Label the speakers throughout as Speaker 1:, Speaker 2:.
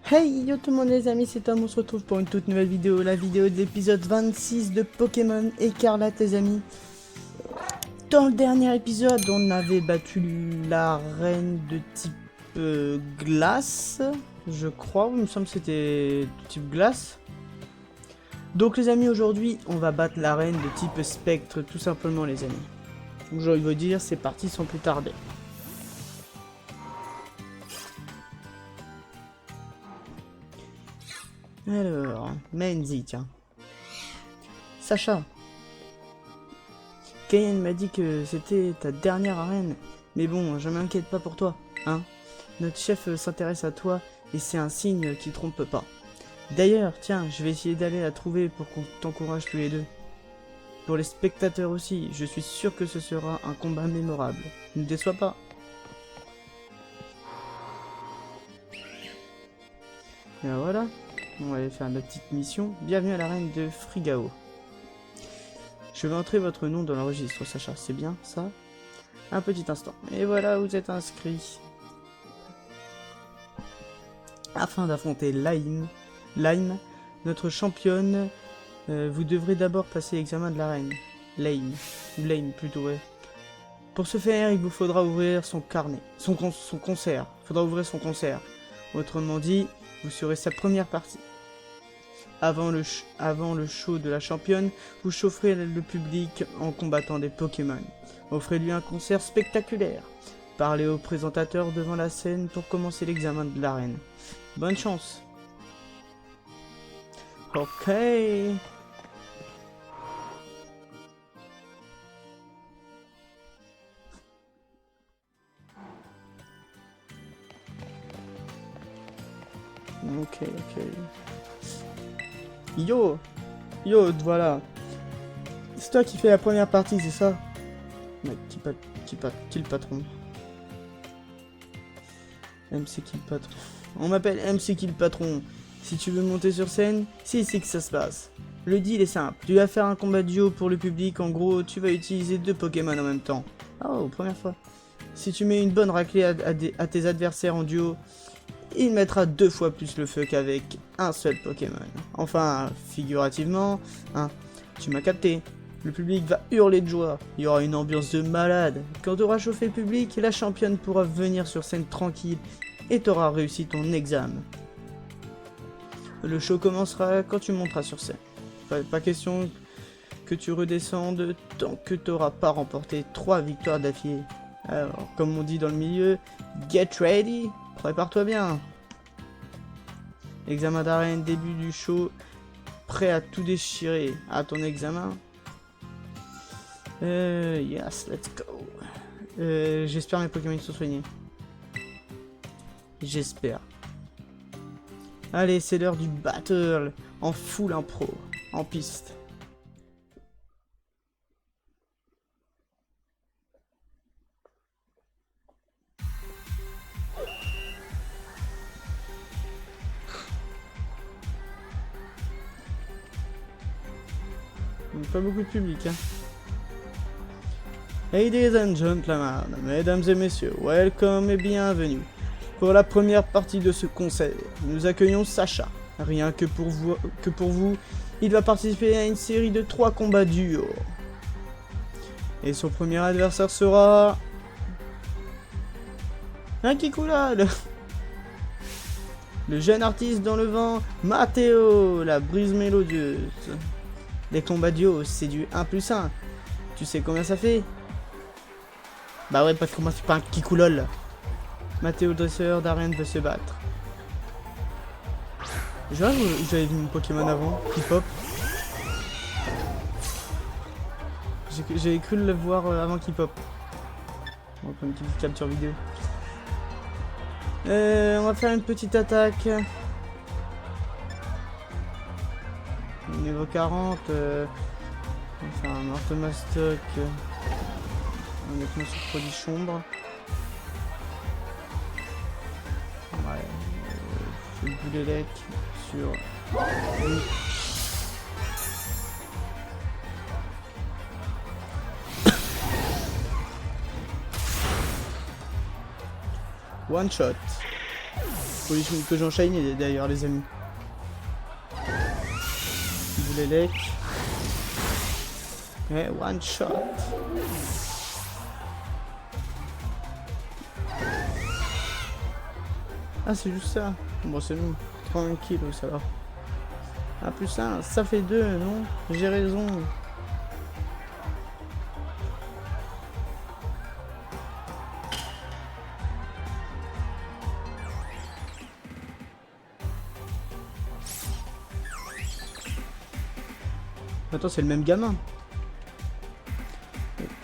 Speaker 1: Hey yo tout le monde les amis, c'est Tom, on se retrouve pour une toute nouvelle vidéo, la vidéo de l'épisode 26 de Pokémon Écarlate les amis. Dans le dernier épisode, on avait battu la reine de type glace, je crois, il me semble que c'était de type glace. Donc les amis, aujourd'hui, on va battre la reine de type spectre, tout simplement les amis. Donc j'ai envie de vous dire, c'est parti sans plus tarder. Alors, Menzi, tiens. Sacha. Kayen m'a dit que c'était ta dernière arène. Mais bon, je m'inquiète pas pour toi, hein. Notre chef s'intéresse à toi et c'est un signe qui trompe pas. D'ailleurs, tiens, je vais essayer d'aller la trouver pour qu'on t'encourage tous les deux. Pour les spectateurs aussi, je suis sûr que ce sera un combat mémorable. Ne déçois pas. Et ben voilà. On va aller faire notre petite mission. Bienvenue à l'arène de Frigao. Je vais entrer votre nom dans le registre, Sacha. C'est bien, ça? Un petit instant. Et voilà, vous êtes inscrit. Afin d'affronter Lime, notre championne, vous devrez d'abord passer l'examen de l'arène. Lime plutôt, ouais. Pour ce faire, il vous faudra ouvrir son carnet. Son concert. Il faudra ouvrir son concert. Autrement dit, vous serez sa première partie. Avant le show de la championne, vous chaufferez le public en combattant des Pokémon. Offrez-lui un concert spectaculaire. Parlez au présentateur devant la scène pour commencer l'examen de l'arène. Bonne chance. Ok. Ok. Yo, voilà. C'est toi qui fais la première partie, c'est ça? Mec, qui le patron? MC qui le patron. On m'appelle MC qui le patron. Si tu veux monter sur scène, c'est ici que ça se passe. Le deal est simple. Tu vas faire un combat duo pour le public. En gros, tu vas utiliser 2 Pokémon en même temps. Oh, première fois. Si tu mets une bonne raclée à tes adversaires en duo, il mettra 2 fois plus le feu qu'avec un seul Pokémon. Enfin, figurativement, hein, tu m'as capté. Le public va hurler de joie, il y aura une ambiance de malade. Quand tu auras chauffé le public, la championne pourra venir sur scène tranquille et tu auras réussi ton examen. Le show commencera quand tu monteras sur scène. Pas question que tu redescendes tant que tu n'auras pas remporté 3 victoires d'affilée. Alors, comme on dit dans le milieu, get ready, prépare-toi bien. Examen d'arène, début du show, prêt à tout déchirer. À ton examen. Yes, let's go. J'espère mes Pokémon sont soignés. J'espère. Allez, c'est l'heure du battle. En full impro. En piste. Pas beaucoup de public, hein. Ladies and gentlemen, mesdames et messieurs, welcome et bienvenue. Pour la première partie de ce concert, nous accueillons Sacha. Rien que pour vous, il va participer à une série de 3 combats duo. Et son premier adversaire sera... un Kikoulal. Le jeune artiste dans le vent, Matteo, la brise mélodieuse. Les combats duo, c'est du 1+1. Tu sais combien ça fait? Bah ouais, parce que moi c'est pas un Kikoulol. Matteo dresseur d'arène veut se battre. J'avais vu mon Pokémon avant, Hip-Hop. J'avais cru le voir avant Hip-Hop. On va prendre une petite capture vidéo. On va faire une petite attaque. Niveau 40. On va faire un Orthomastoc. Honnêtement sur produit sombre. Ouais. Je fais le boulélec sur... One shot. que j'enchaîne d'ailleurs, les amis. Boulélec. Et one shot. Ah, c'est juste ça. Bon, c'est bon. tranquille, ça va. Ah, plus 1, ça fait 2, non? J'ai raison. Attends, c'est le même gamin.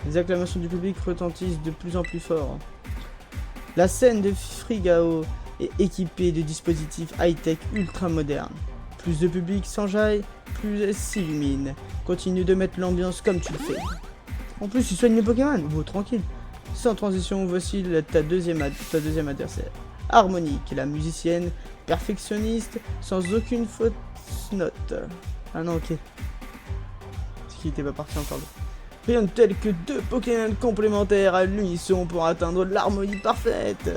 Speaker 1: Les acclamations du public retentissent de plus en plus fort. La scène de Frigao est équipée de dispositifs high-tech ultra modernes. Plus de public s'enjaille, plus elle s'illumine. Continue de mettre l'ambiance comme tu le fais. En plus, il soigne les Pokémon. Bon, tranquille. Sans transition, voici ta deuxième adversaire. Harmonique, la musicienne perfectionniste, sans aucune fausse note. Ah non, ok. C'est qu'il était pas parti encore. Rien de tel que 2 Pokémon complémentaires à l'unisson pour atteindre l'harmonie parfaite.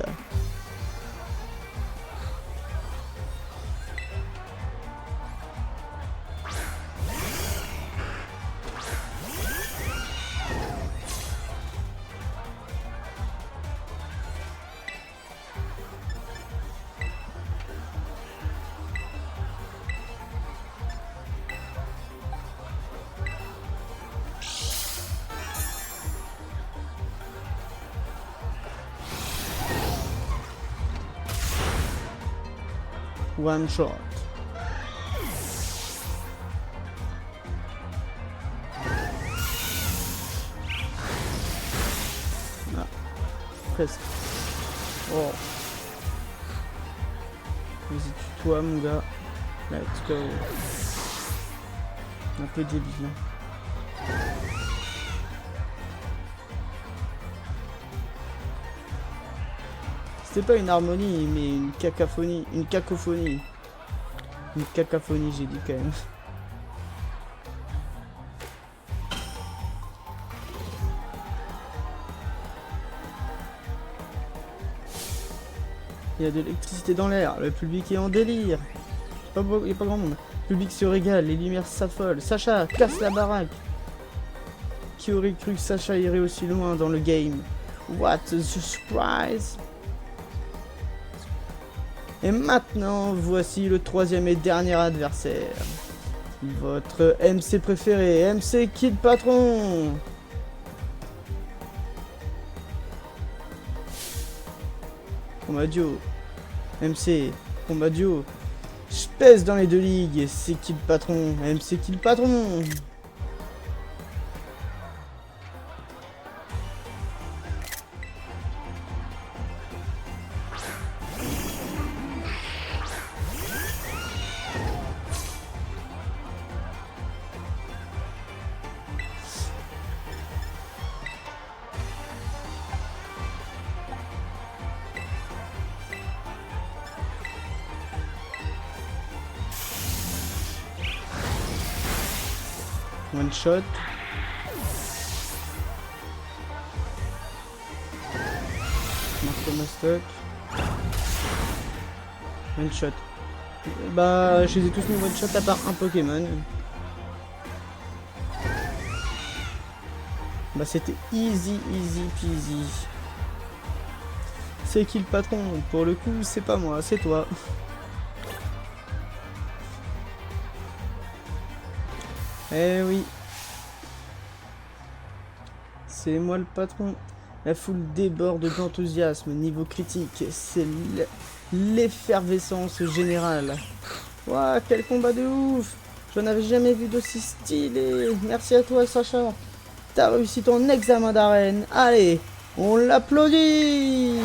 Speaker 1: One shot. Ah, presque. Oh. Vas-y, tue-toi, mon gars. Let's go. Un peu débile. C'était pas une harmonie, mais une cacophonie. Une cacophonie. Une cacophonie, j'ai dit quand même. Il y a de l'électricité dans l'air, le public est en délire. Il n'y a pas grand monde. Le public se régale, les lumières s'affolent. Sacha, casse la baraque. Qui aurait cru que Sacha irait aussi loin dans le game? What a surprise! Et maintenant, voici le 3e et dernier adversaire. Votre MC préféré, MC Kid Patron. Combat duo. MC, combat duo. Je pèse dans les 2 ligues, c'est Kid Patron, MC Kid Patron. One shot. Marque Mastoc. One shot. Bah, je les ai tous mis one shot à part un Pokémon. Bah, c'était easy peasy. C'est qui le patron? Pour le coup, c'est pas moi, c'est toi. Eh oui. C'est moi le patron. La foule déborde d'enthousiasme. Niveau critique, c'est l'effervescence générale. Waouh, quel combat de ouf! J'en avais jamais vu d'aussi stylé. Merci à toi, Sacha. T'as réussi ton examen d'arène. Allez, on l'applaudit!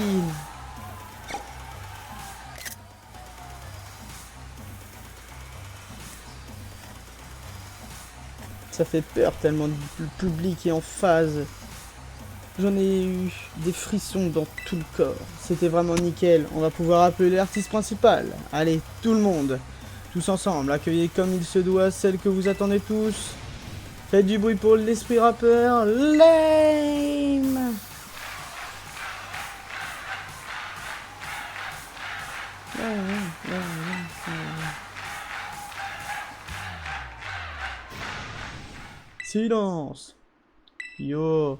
Speaker 1: Ça fait peur tellement le public est en phase. J'en ai eu des frissons dans tout le corps. C'était vraiment nickel. On va pouvoir appeler l'artiste principal. Allez, tout le monde. Tous ensemble, accueillez comme il se doit celle que vous attendez tous. Faites du bruit pour l'esprit rappeur. Lame. Silence. Yo.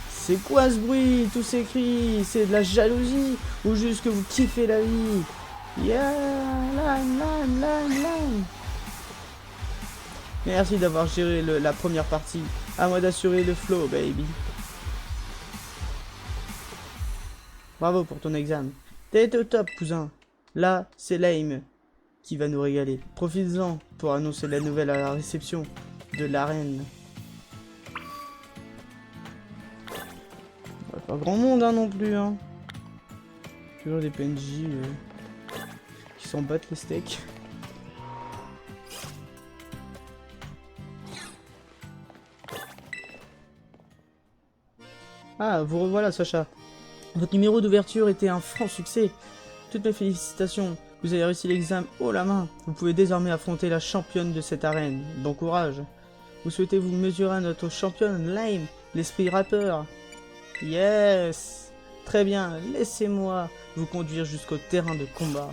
Speaker 1: C'est quoi ce bruit? Tous ces cris, c'est de la jalousie? Ou juste que vous kiffez la vie? Yeah, lime. Merci d'avoir géré la première partie. À moi d'assurer le flow, baby. Bravo pour ton examen. T'as été au top, cousin. Là, c'est Lame qui va nous régaler. Profites-en pour annoncer la nouvelle à la réception de l'arène. Pas grand monde hein, non plus. Hein. Toujours des PNJ qui s'en battent les steaks. Ah, vous revoilà, Sacha. Votre numéro d'ouverture était un franc succès. Toutes mes félicitations. Vous avez réussi l'examen haut la main. Vous pouvez désormais affronter la championne de cette arène. Bon courage. Vous souhaitez vous mesurer à notre championne, Lime, l'esprit rappeur. Yes. Très bien, laissez-moi vous conduire jusqu'au terrain de combat.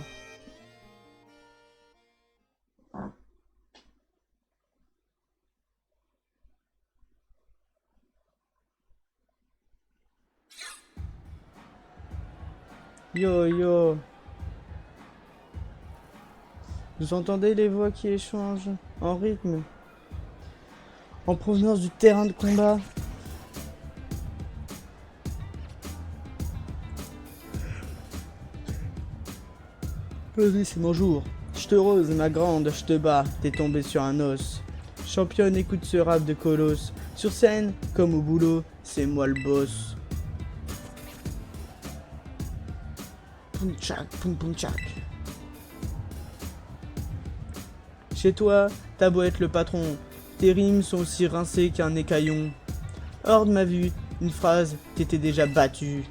Speaker 1: Yo yo. Vous entendez les voix qui échangent en rythme, en provenance du terrain de combat. Vas-y, c'est mon jour. Je te rose, ma grande, je te bats, t'es tombé sur un os. Championne, écoute ce rap de colosse. Sur scène, comme au boulot, c'est moi le boss. Poum tchak, poum poum tchak. Chez toi, t'as beau être le patron, tes rimes sont aussi rincées qu'un écaillon. Hors de ma vue, une phrase, t'étais déjà battu.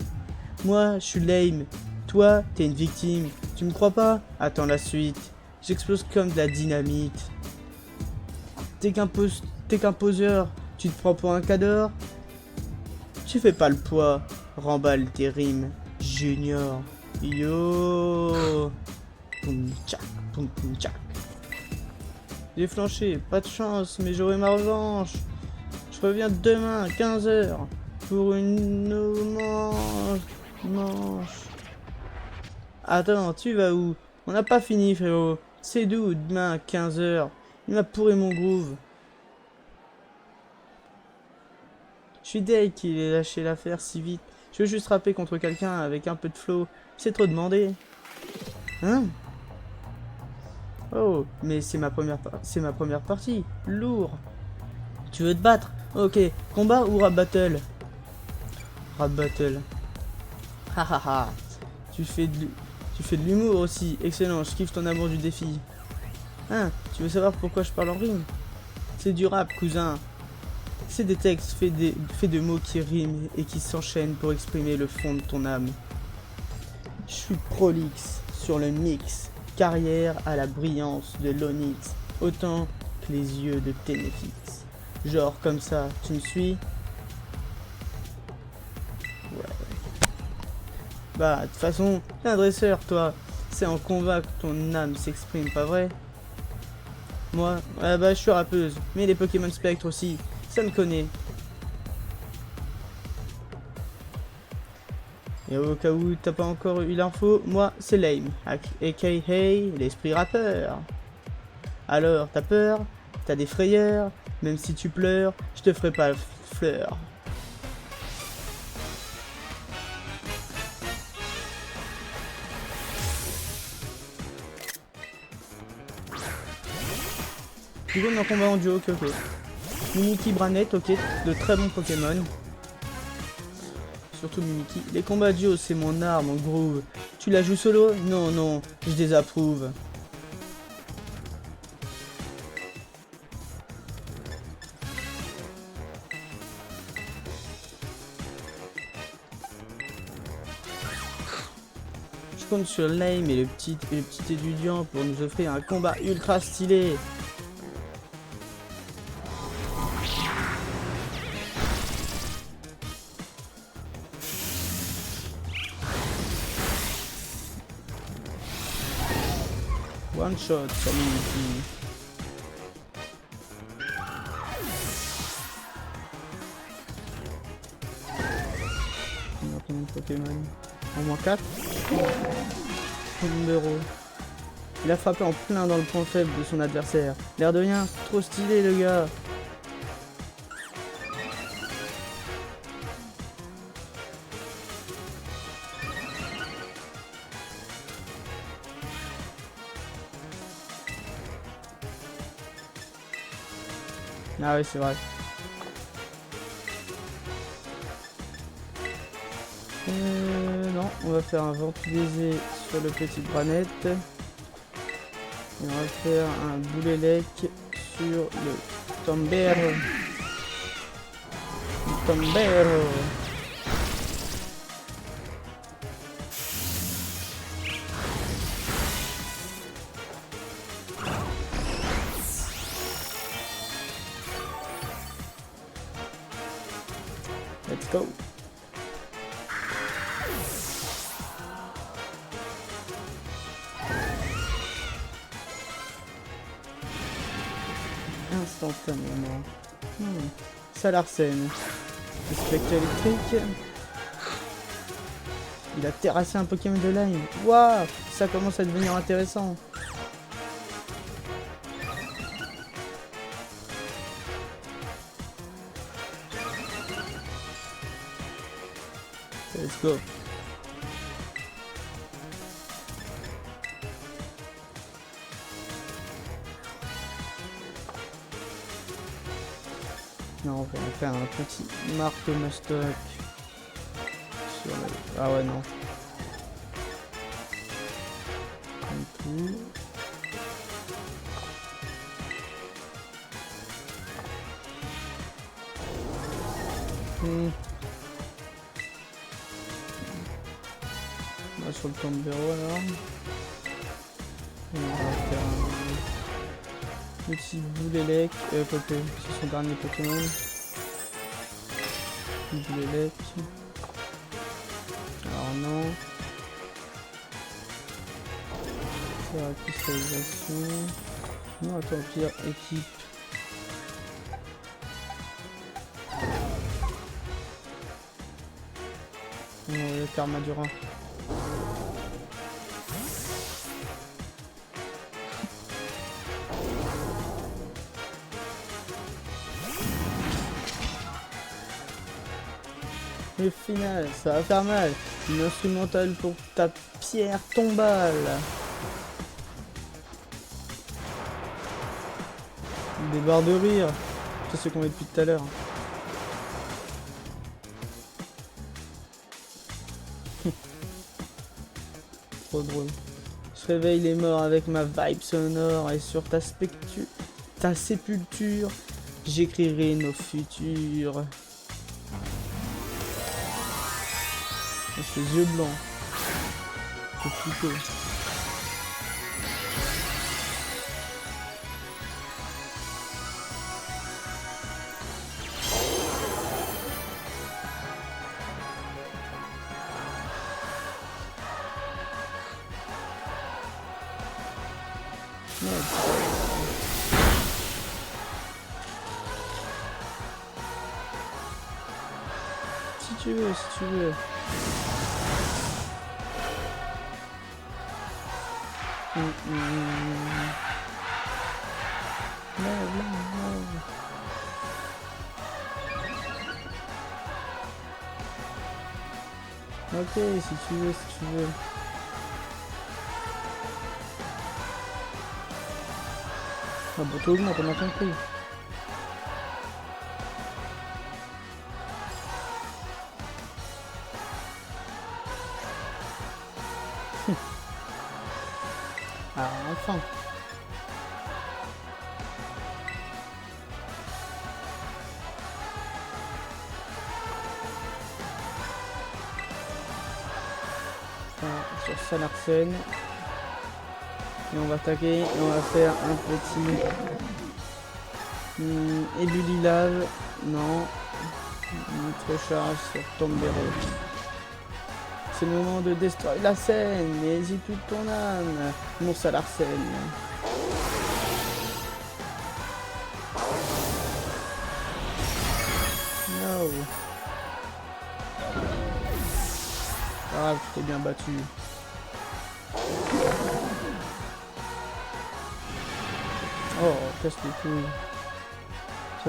Speaker 1: Moi, je suis lame, toi, t'es une victime. Tu me crois pas? Attends la suite. J'explose comme de la dynamite. T'es qu'un poseur, tu te prends pour un cador? Tu fais pas le poids, remballe tes rimes, junior. Yo. Poum tchak, poum poum tchak. J'ai flanché, pas de chance, mais j'aurai ma revanche. Je reviens demain, 15h, pour une manche. Attends, tu vas où? On n'a pas fini, frérot. C'est d'où, demain à 15h? Il m'a pourri mon groove. Je suis deg qu'il ait lâché l'affaire si vite. Je veux juste rapper contre quelqu'un avec un peu de flow. C'est trop demandé. Hein? Oh, mais c'est ma première partie. Lourd. Tu veux te battre? Ok, combat ou rap battle? Rap battle. Hahaha. Tu fais de l'humour aussi. Excellent, je kiffe ton amour du défi. Hein, tu veux savoir pourquoi je parle en rime? C'est du rap, cousin. C'est des textes faits de mots qui riment et qui s'enchaînent pour exprimer le fond de ton âme. Je suis prolixe sur le mix. Carrière à la brillance de l'onyx, autant que les yeux de Ténéfix. Genre comme ça, tu me suis? Ouais. Bah, de toute façon, t'es un dresseur, toi. C'est en combat que ton âme s'exprime, pas vrai? Moi, ouais, bah, je suis rappeuse. Mais les Pokémon Spectre aussi, ça me connaît. Et au cas où t'as pas encore eu l'info, moi c'est Lame, aka l'esprit rappeur. Alors, t'as peur? T'as des frayeurs? Même si tu pleures, je te ferai pas fleur. Tu veux un combat en duo, ok. Mimiki, Branette, ok, de très bons Pokémon. Surtout Mimiki. Les combats duo, c'est mon art, mon groove. Tu la joues solo? Non, non, je désapprouve. Je compte sur Lame et le petit étudiant pour nous offrir un combat ultra stylé. One shot sur Mimiki. Pokémon. En moins 4. Tombero. Il a frappé en plein dans le point faible de son adversaire. L'air de rien, trop stylé le gars. Ah oui, c'est vrai. Non, on va faire un Ventulisé sur le petit Branette. Et on va faire un Boulélec sur le Tombero. Tombero. Let's go. Instantanément. Salarsen. Le spectre électrique. Il a terrassé un Pokémon de Lime. Waouh, ça commence à devenir intéressant. Let's go. Non, on va faire un petit marque Mastoc sur le... Ah ouais, non. Un coup. On va sur le Tombero alors. On va faire un petit Boulélec. Côté, c'est son dernier Pokémon. Boulélec. Alors non. C'est la cristallisation. Non, attends, pire, équipe. Le Karmadura. Le final, ça va faire mal. Une instrumentale pour ta pierre tombale. Des barres de rire. C'est ce qu'on met depuis tout à l'heure. Trop drôle. Je réveille les morts avec ma vibe sonore et sur ta sépulture, j'écrirai nos futurs. Avec les yeux blancs. C'est plutôt. Si tu veux, si tu veux. Ok, si tu veux, si tu veux. Ah bon, tout le monde, on a compris. Ah, enfin. Sur Salarsen. Et on va attaquer et on va faire un petit Ébulilave. Non. Nitro-charge sur Tombero. C'est le moment de détruire la scène. N'hésite plus de ton âme, mon Salarsen. No. Ah, tu t'es bien battu. Oh, casse les couilles.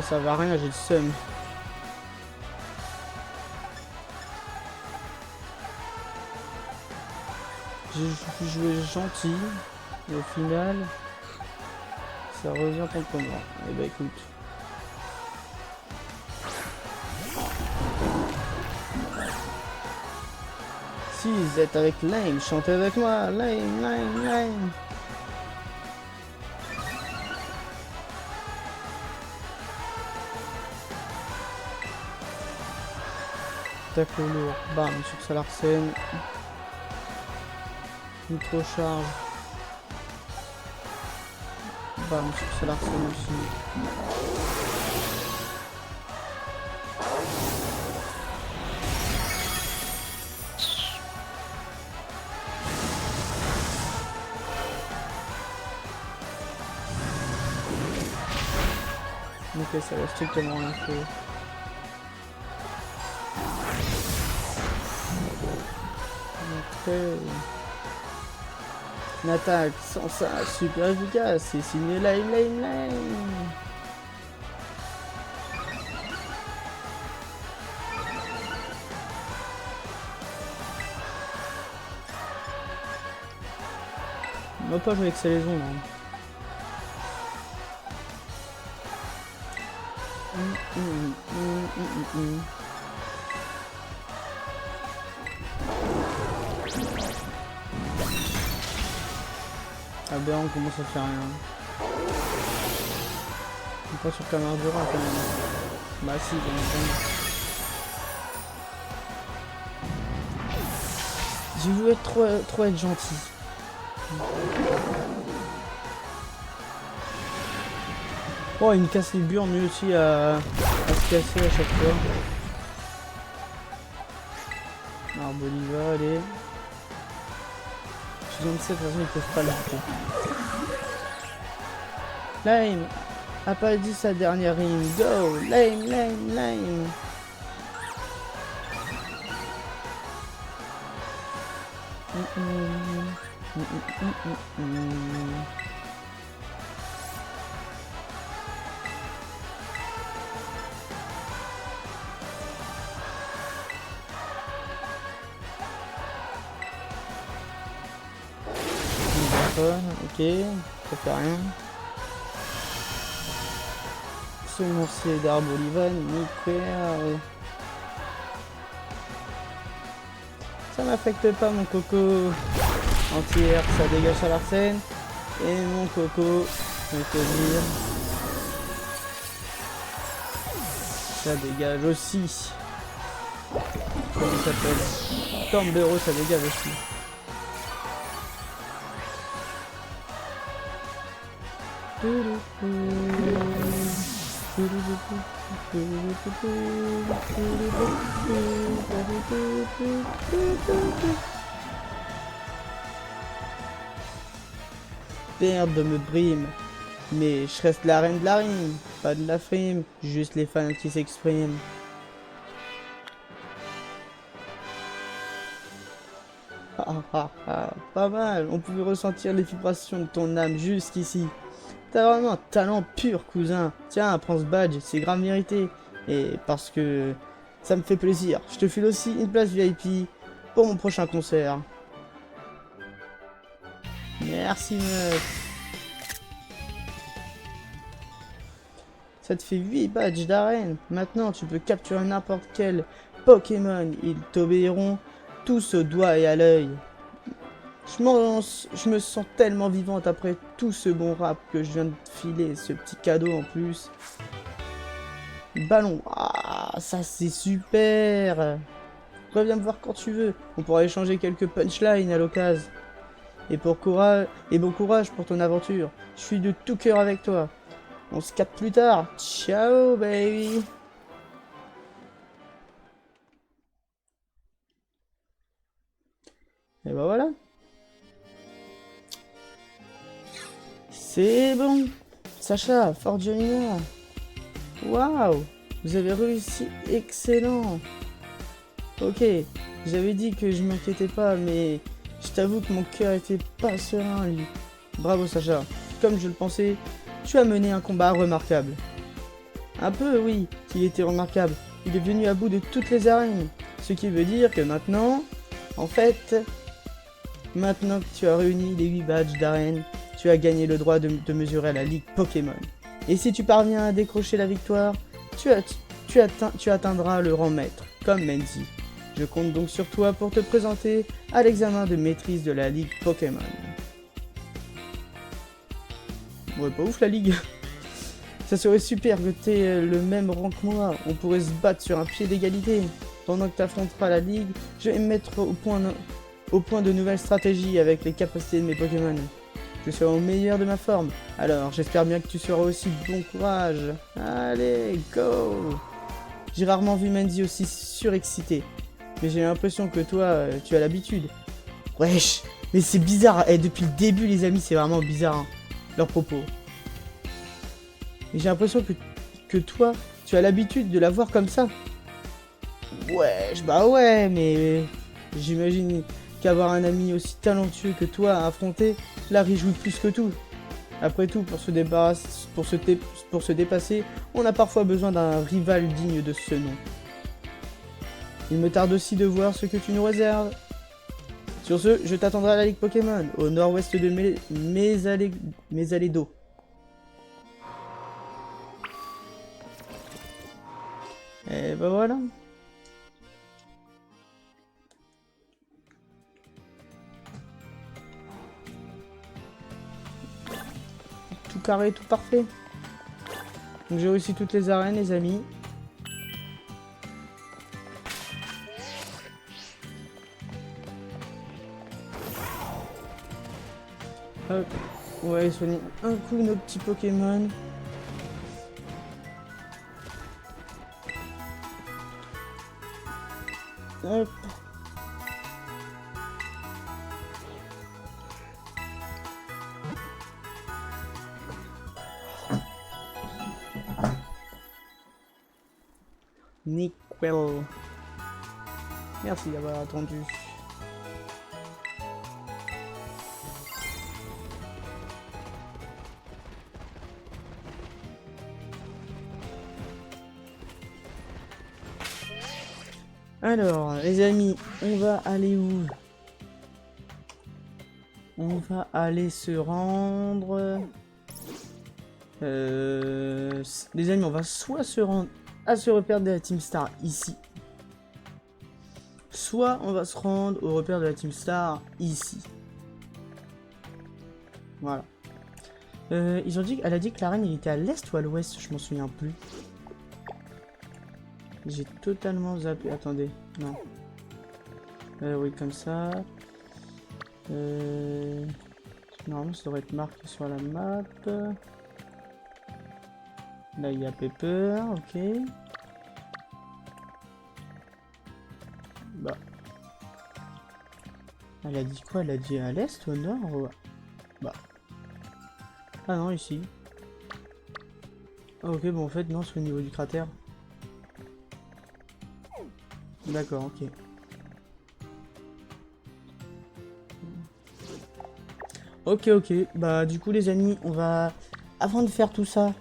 Speaker 1: Ça va à rien, j'ai le seum. J'ai joué gentil, et au final, ça revient contre moi. Eh ben écoute. Si vous êtes avec Lame, chantez avec moi. Lame, Lame, Lame. Tacle lourd, bam, sur Salarsen. Nitro charge. Bam, sur Salarsen aussi. Ok, ça va strictement rien fait. Ok. Une attaque sans ça, super efficace, c'est signé Lame, Lame, Lame. On va pas jouer avec Salaison là. Aberrant commence à faire rien. Pas sur Camardura quand même. Bah si, bien entendu. J'ai voulu être trop être gentil. Oh, il me casse les burnes lui aussi à se casser à chaque fois. Alors Bolivar, allez. Je suis dans le 7, de toute façon ils peuvent pas le rater. Lame a pas dit sa dernière rime. Go! Lame, Lame, Lame! Ok, ça fait rien. Semoncier d'arbre Olivan, nucléaire. Ça m'affecte pas mon coco. Anti-air, ça dégage à l'arsène. Et mon coco, je vais te dire. Ça dégage aussi. Comment il s'appelle? Tombero, ça dégage aussi. Perdre me brime, mais je reste la reine de la rime, pas de la frime, juste les fans qui s'expriment. Pas mal, on pouvait ressentir les vibrations de ton âme jusqu'ici. T'as vraiment un talent pur, cousin. Tiens, prends ce badge, c'est grave mérité. Et parce que ça me fait plaisir, je te file aussi une place VIP pour mon prochain concert. Merci, meuf. Ça te fait 8 badges d'arène. Maintenant, tu peux capturer n'importe quel Pokémon. Ils t'obéiront tous au doigt et à l'œil. Je me sens tellement vivante après tout ce bon rap que je viens de filer, ce petit cadeau en plus. Ballon, ah, ça c'est super. Reviens me voir quand tu veux, on pourra échanger quelques punchlines à l'occasion. Et bon courage pour ton aventure, je suis de tout cœur avec toi. On se capte plus tard, ciao baby. Et bah voilà. C'est bon. Sacha, Fortunina. Waouh, vous avez réussi, excellent. Ok, j'avais dit que je m'inquiétais pas, mais je t'avoue que mon cœur était pas serein, lui. Bravo, Sacha. Comme je le pensais, tu as mené un combat remarquable. Un peu, oui, il était remarquable. Il est venu à bout de toutes les arènes. Ce qui veut dire que maintenant, en fait, maintenant que tu as réuni les 8 badges d'arène, tu as gagné le droit de te mesurer à la Ligue Pokémon. Et si tu parviens à décrocher la victoire, tu atteindras le rang maître, comme Menzi. Je compte donc sur toi pour te présenter à l'examen de maîtrise de la Ligue Pokémon. Ouais, pas ouf la Ligue. Ça serait super que t'aies le même rang que moi, on pourrait se battre sur un pied d'égalité. Pendant que t'affronteras la Ligue, je vais me mettre au point de nouvelles stratégies avec les capacités de mes Pokémon. Je serai au meilleur de ma forme, alors j'espère bien que tu seras aussi bon courage. Allez, go! J'ai rarement vu Mandy aussi surexcité, mais j'ai l'impression que toi, tu as l'habitude. Wesh, mais c'est bizarre, depuis le début les amis, c'est vraiment bizarre, hein, leurs propos. Et j'ai l'impression que toi, tu as l'habitude de la voir comme ça. Wesh, bah ouais, mais j'imagine qu'avoir un ami aussi talentueux que toi à affronter la réjouit plus que tout. Après tout, pour se dépasser, on a parfois besoin d'un rival digne de ce nom. Il me tarde aussi de voir ce que tu nous réserves. Sur ce, je t'attendrai à la Ligue Pokémon, au nord-ouest de Mesaledo. Et bah voilà. Tout carré, tout parfait. Donc j'ai réussi toutes les arènes, les amis. Hop. On va aller soigner un coup nos petits Pokémon. Hop. Nickel. Merci d'avoir attendu. Alors, les amis, on va aller où? On va aller se rendre... Les amis, on va soit se rendre à ce repère de la Team Star ici. Soit on va se rendre au repère de la Team Star ici. Voilà. Ils ont dit, elle a dit que l'arène il était à l'est ou à l'ouest, je m'en souviens plus. J'ai totalement zappé. Attendez, non. Oui, comme ça. Normalement, ça devrait être marqué sur la map. Là, il y a Pepper, ok. Bah. Elle a dit quoi? Elle a dit à l'est ou au nord ou... Bah. Ah non, ici. Ah, ok, bon, en fait, non, c'est au niveau du cratère. D'accord, ok. Ok, ok. Bah, du coup, les amis, on va... Avant de faire tout ça,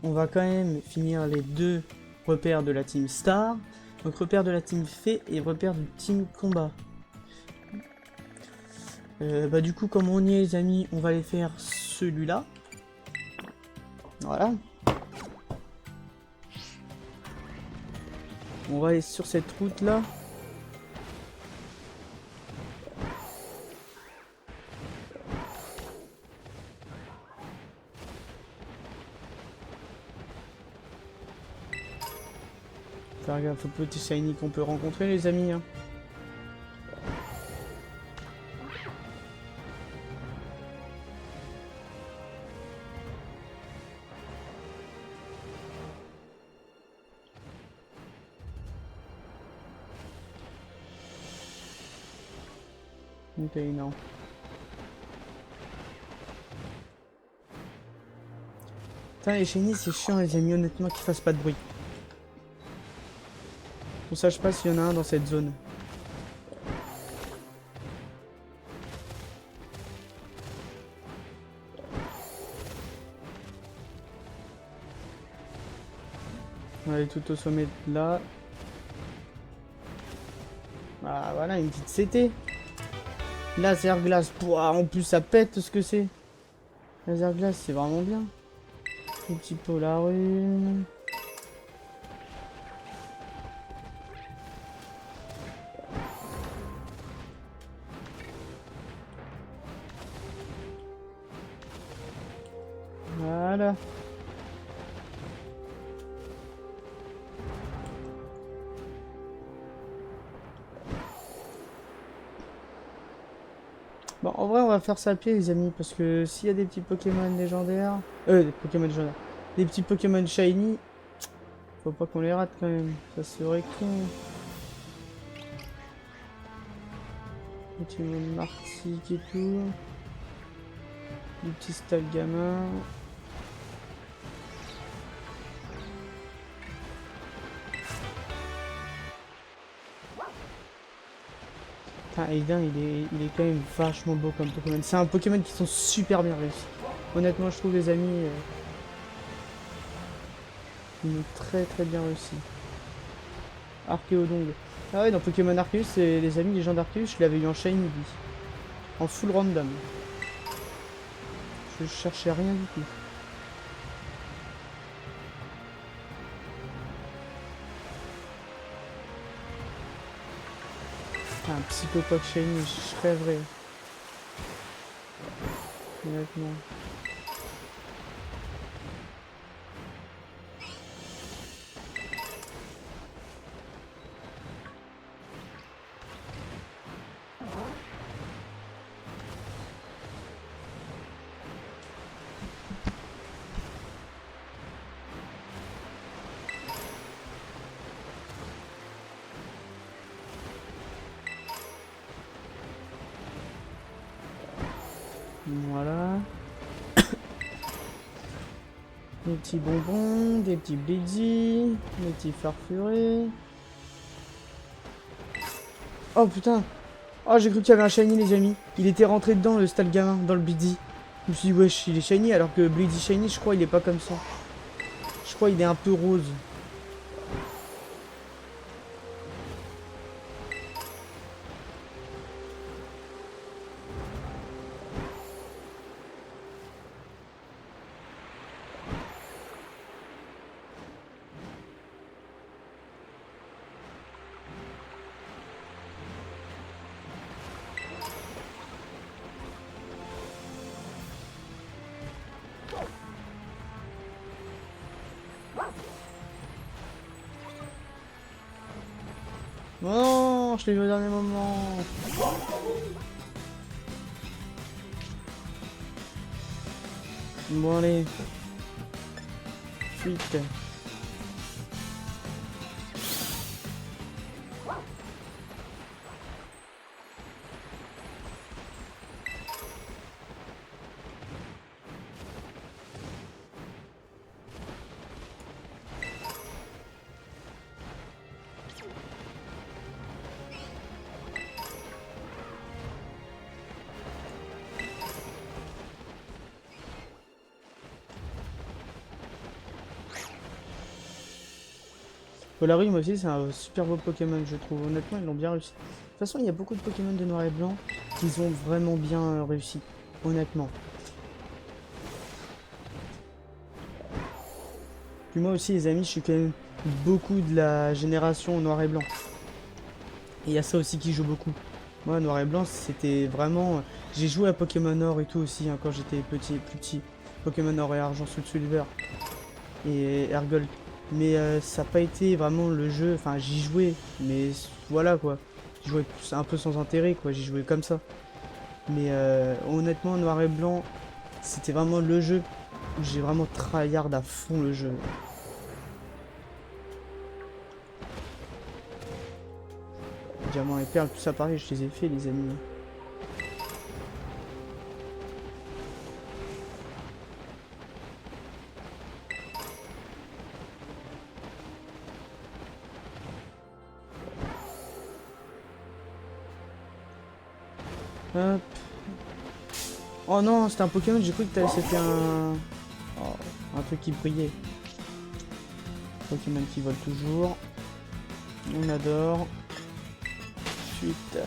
Speaker 1: on va quand même finir les deux repères de la Team Star. Donc, repère de la Team Fée et repère du Team Combat. Bah, du coup, comme on y est, les amis, on va aller faire celui-là. Voilà. On va aller sur cette route-là. Faire gaffe aux petits shiny qu'on peut rencontrer, les amis. Hein. Ok, non. Putain, les shiny, c'est chiant, les amis, honnêtement, qu'ils fassent pas de bruit. On sache pas s'il y en a un dans cette zone. On va aller tout au sommet de là. Ah voilà, une petite CT. Laser glace. Pouah, en plus ça pète ce que c'est. Laser glace, c'est vraiment bien. Un petit Polarum. Voilà. Bon, en vrai, on va faire ça à pied, les amis, parce que s'il y a des petits Pokémon légendaires... des Pokémon légendaires. Des petits Pokémon shiny, faut pas qu'on les rate quand même. Ça serait con. Petit Martic et tout. Du petit Stalgamin. Putain, Aiden, il est quand même vachement beau comme Pokémon. C'est un Pokémon qui sont super bien réussis. Honnêtement, je trouve, les amis, ils sont très bien réussis. Archéodongle. Ah ouais, dans Pokémon Arceus, les amis, les gens d'Arceus, je l'avais eu en Shiny, lui. En full random. Je cherchais rien du tout. Un Psychopoc Shiny, je rêverais. Honnêtement. Voilà. Des petits bonbons, des petits Blizzy, des petits farfurés. Oh putain! Oh, j'ai cru qu'il y avait un shiny, les amis. Il était rentré dedans, le Stalgamin, dans le Blizzy. Je me suis dit, wesh, il est shiny, alors que Blizzy shiny, je crois, il est pas comme ça. Je crois, il est un peu rose. Non, je l'ai eu au dernier moment. Bon, allez. Fuite. Polarum aussi, c'est un super beau Pokémon, je trouve. Honnêtement, ils l'ont bien réussi. De toute façon, il y a beaucoup de Pokémon de noir et blanc qui ont vraiment bien réussi. Honnêtement. Puis moi aussi, les amis, je suis quand même beaucoup de la génération noir et blanc. Et il y a ça aussi qui joue beaucoup. Moi, noir et blanc, c'était vraiment... J'ai joué à Pokémon Or et tout aussi, hein, quand j'étais petit, plus petit. Pokémon Or et Argent, Soul Silver et Ergold. Mais ça n'a pas été vraiment le jeu, enfin j'y jouais, mais voilà quoi. J'y jouais un peu sans intérêt quoi, j'y jouais comme ça. Mais honnêtement, noir et blanc, c'était vraiment le jeu où j'ai vraiment tryhard à fond le jeu. Diamant et perles, tout ça pareil, je les ai fait les amis. Hop. Oh non, c'était un Pokémon, j'ai cru que c'était un... Oh, un truc qui brillait. Pokémon qui vole toujours. On adore. Ensuite...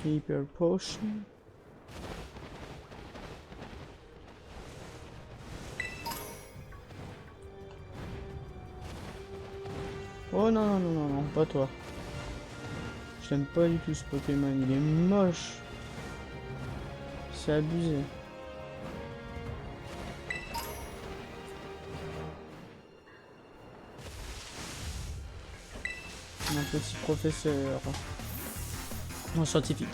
Speaker 1: Hyper Potion. Oh non, non, non, non, non, pas toi. Je l'aime pas du tout ce Pokémon, il est moche. C'est abusé. Un petit professeur. Non, scientifique.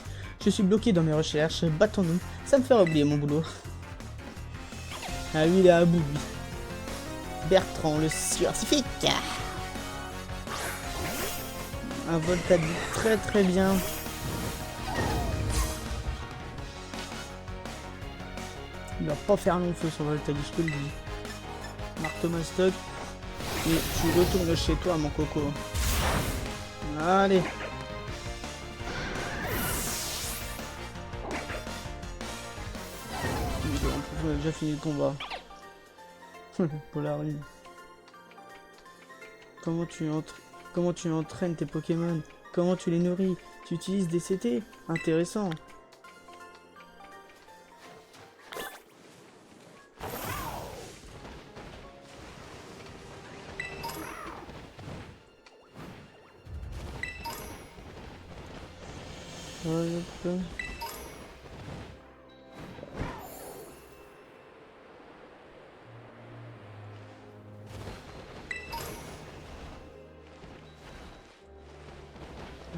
Speaker 1: Je suis bloqué dans mes recherches, battons-nous. Ça me fait oublier mon boulot. Ah lui, il est à bout, lui. Bertrand, le scientifique. Un Volta dit très très bien. Il va pas faire long feu sur Voltagi, je te le dis. Marteau Mastoc. Et tu retournes chez toi, mon coco. Allez. En plus, on a déjà fini le combat. Polarine. Comment tu entraînes tes Pokémon? Comment tu les nourris? Tu utilises des CT? Intéressant. Hop.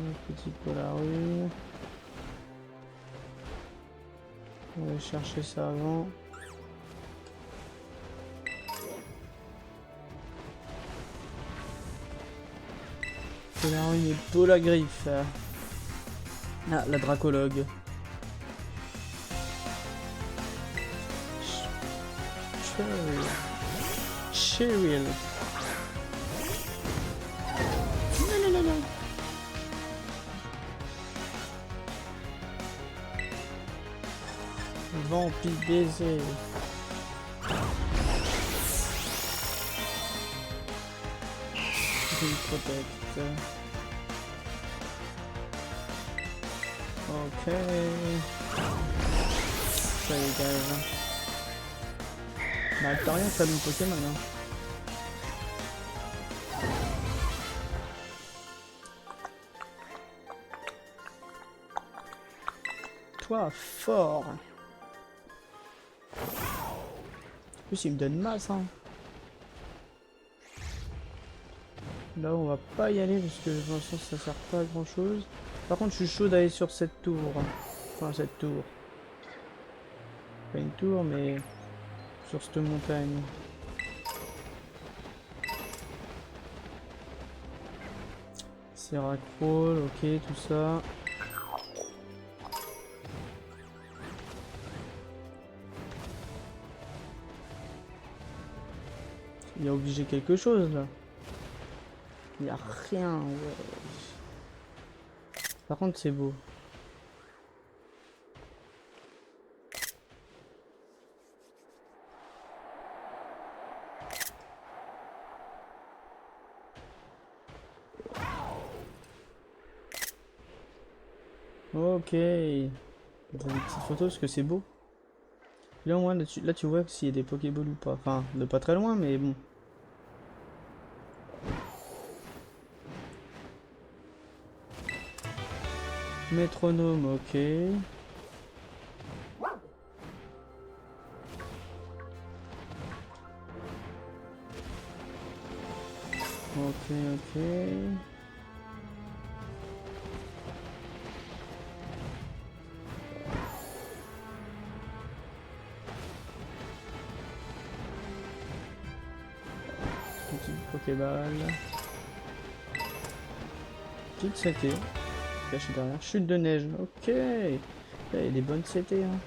Speaker 1: Un petit Polarine. On va aller chercher ça avant. Polarine et Polagriffe. Ah, la Dracologue. Cheryl. Non, non, non, non. Vampire baiser. Je le protecte. Ok. Ça dégage. Bah t'as rien fait mon Pokémon hein. Toi fort. En plus il me donne masse hein. Là on va pas y aller parce que pour l'instant ça sert pas à grand chose. Par contre je suis chaud d'aller sur cette tour. Enfin cette tour. Pas une tour mais sur cette montagne. Seracrol, ok tout ça. Il y a obligé quelque chose là. Il n'y a rien. Ouais. Par contre c'est beau. Ok. Des petites photos parce que c'est beau. Là au moins là tu vois s'il y a des Pokéballs ou pas. Enfin de pas très loin mais bon. Métronome, ok. Ok, ok. Petite Pokéball. Petite CT. Caché derrière. Chute de neige. Ok. Là, il y a des bonnes CT. Hein.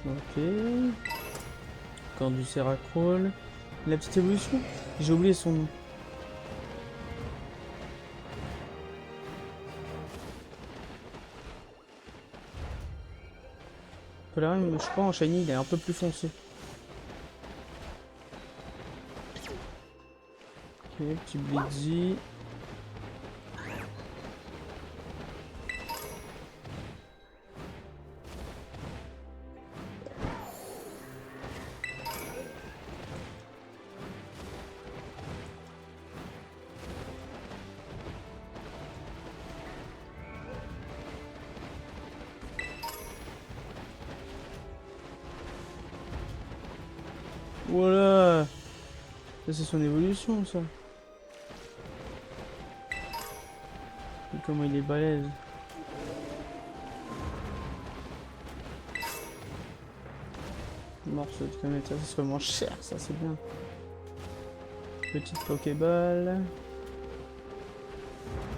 Speaker 1: Ok. Encore du Seracrol. La petite évolution. J'ai oublié son nom. Polaris, je crois en Shiny il est un peu plus foncé. Ok, petit Blitzy. Voilà. Ça c'est son évolution ça. Et comment il est balèze. Morceau de comète, ça c'est vraiment cher, ça c'est bien. Petite Pokéball.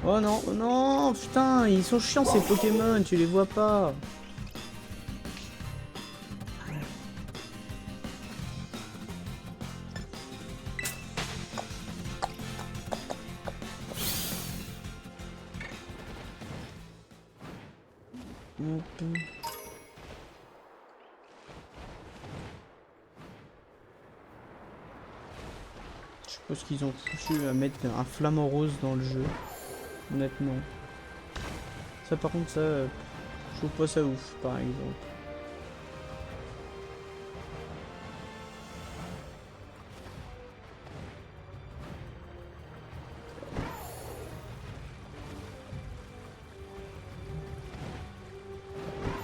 Speaker 1: Oh non, oh non, putain, ils sont chiants ces Pokémon, tu les vois pas. Hop. Je suppose qu'ils ont foutu à mettre un flamant rose dans le jeu. Honnêtement. Ça par contre ça, je trouve pas ça ouf par exemple.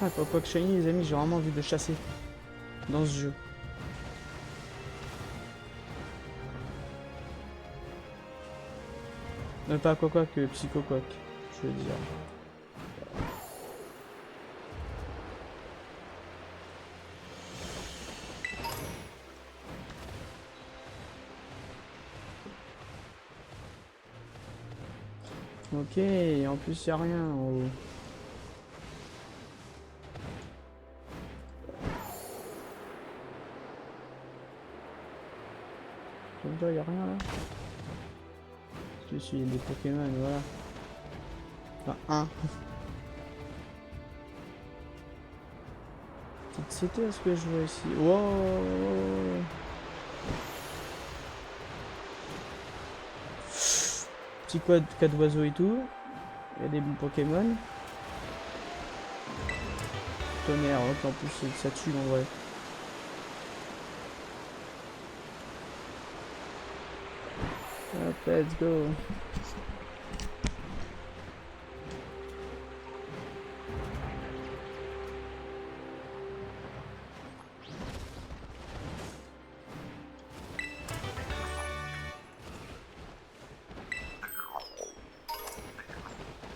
Speaker 1: Ah, quoi que Shiny les amis, j'ai vraiment envie de chasser dans ce jeu. Pas quoi que Psychoquack, je veux dire. Ok, et en plus y a rien en haut. Ça veut dire y a rien là. Je suis des Pokémon, voilà. Enfin, un. Petite CT, est-ce que je vois ici? Wow. Petit quad, cas d'oiseaux et tout. Il y a des bons Pokémon. Tonnerre, hop, en plus ça tue en vrai. Hop, let's go.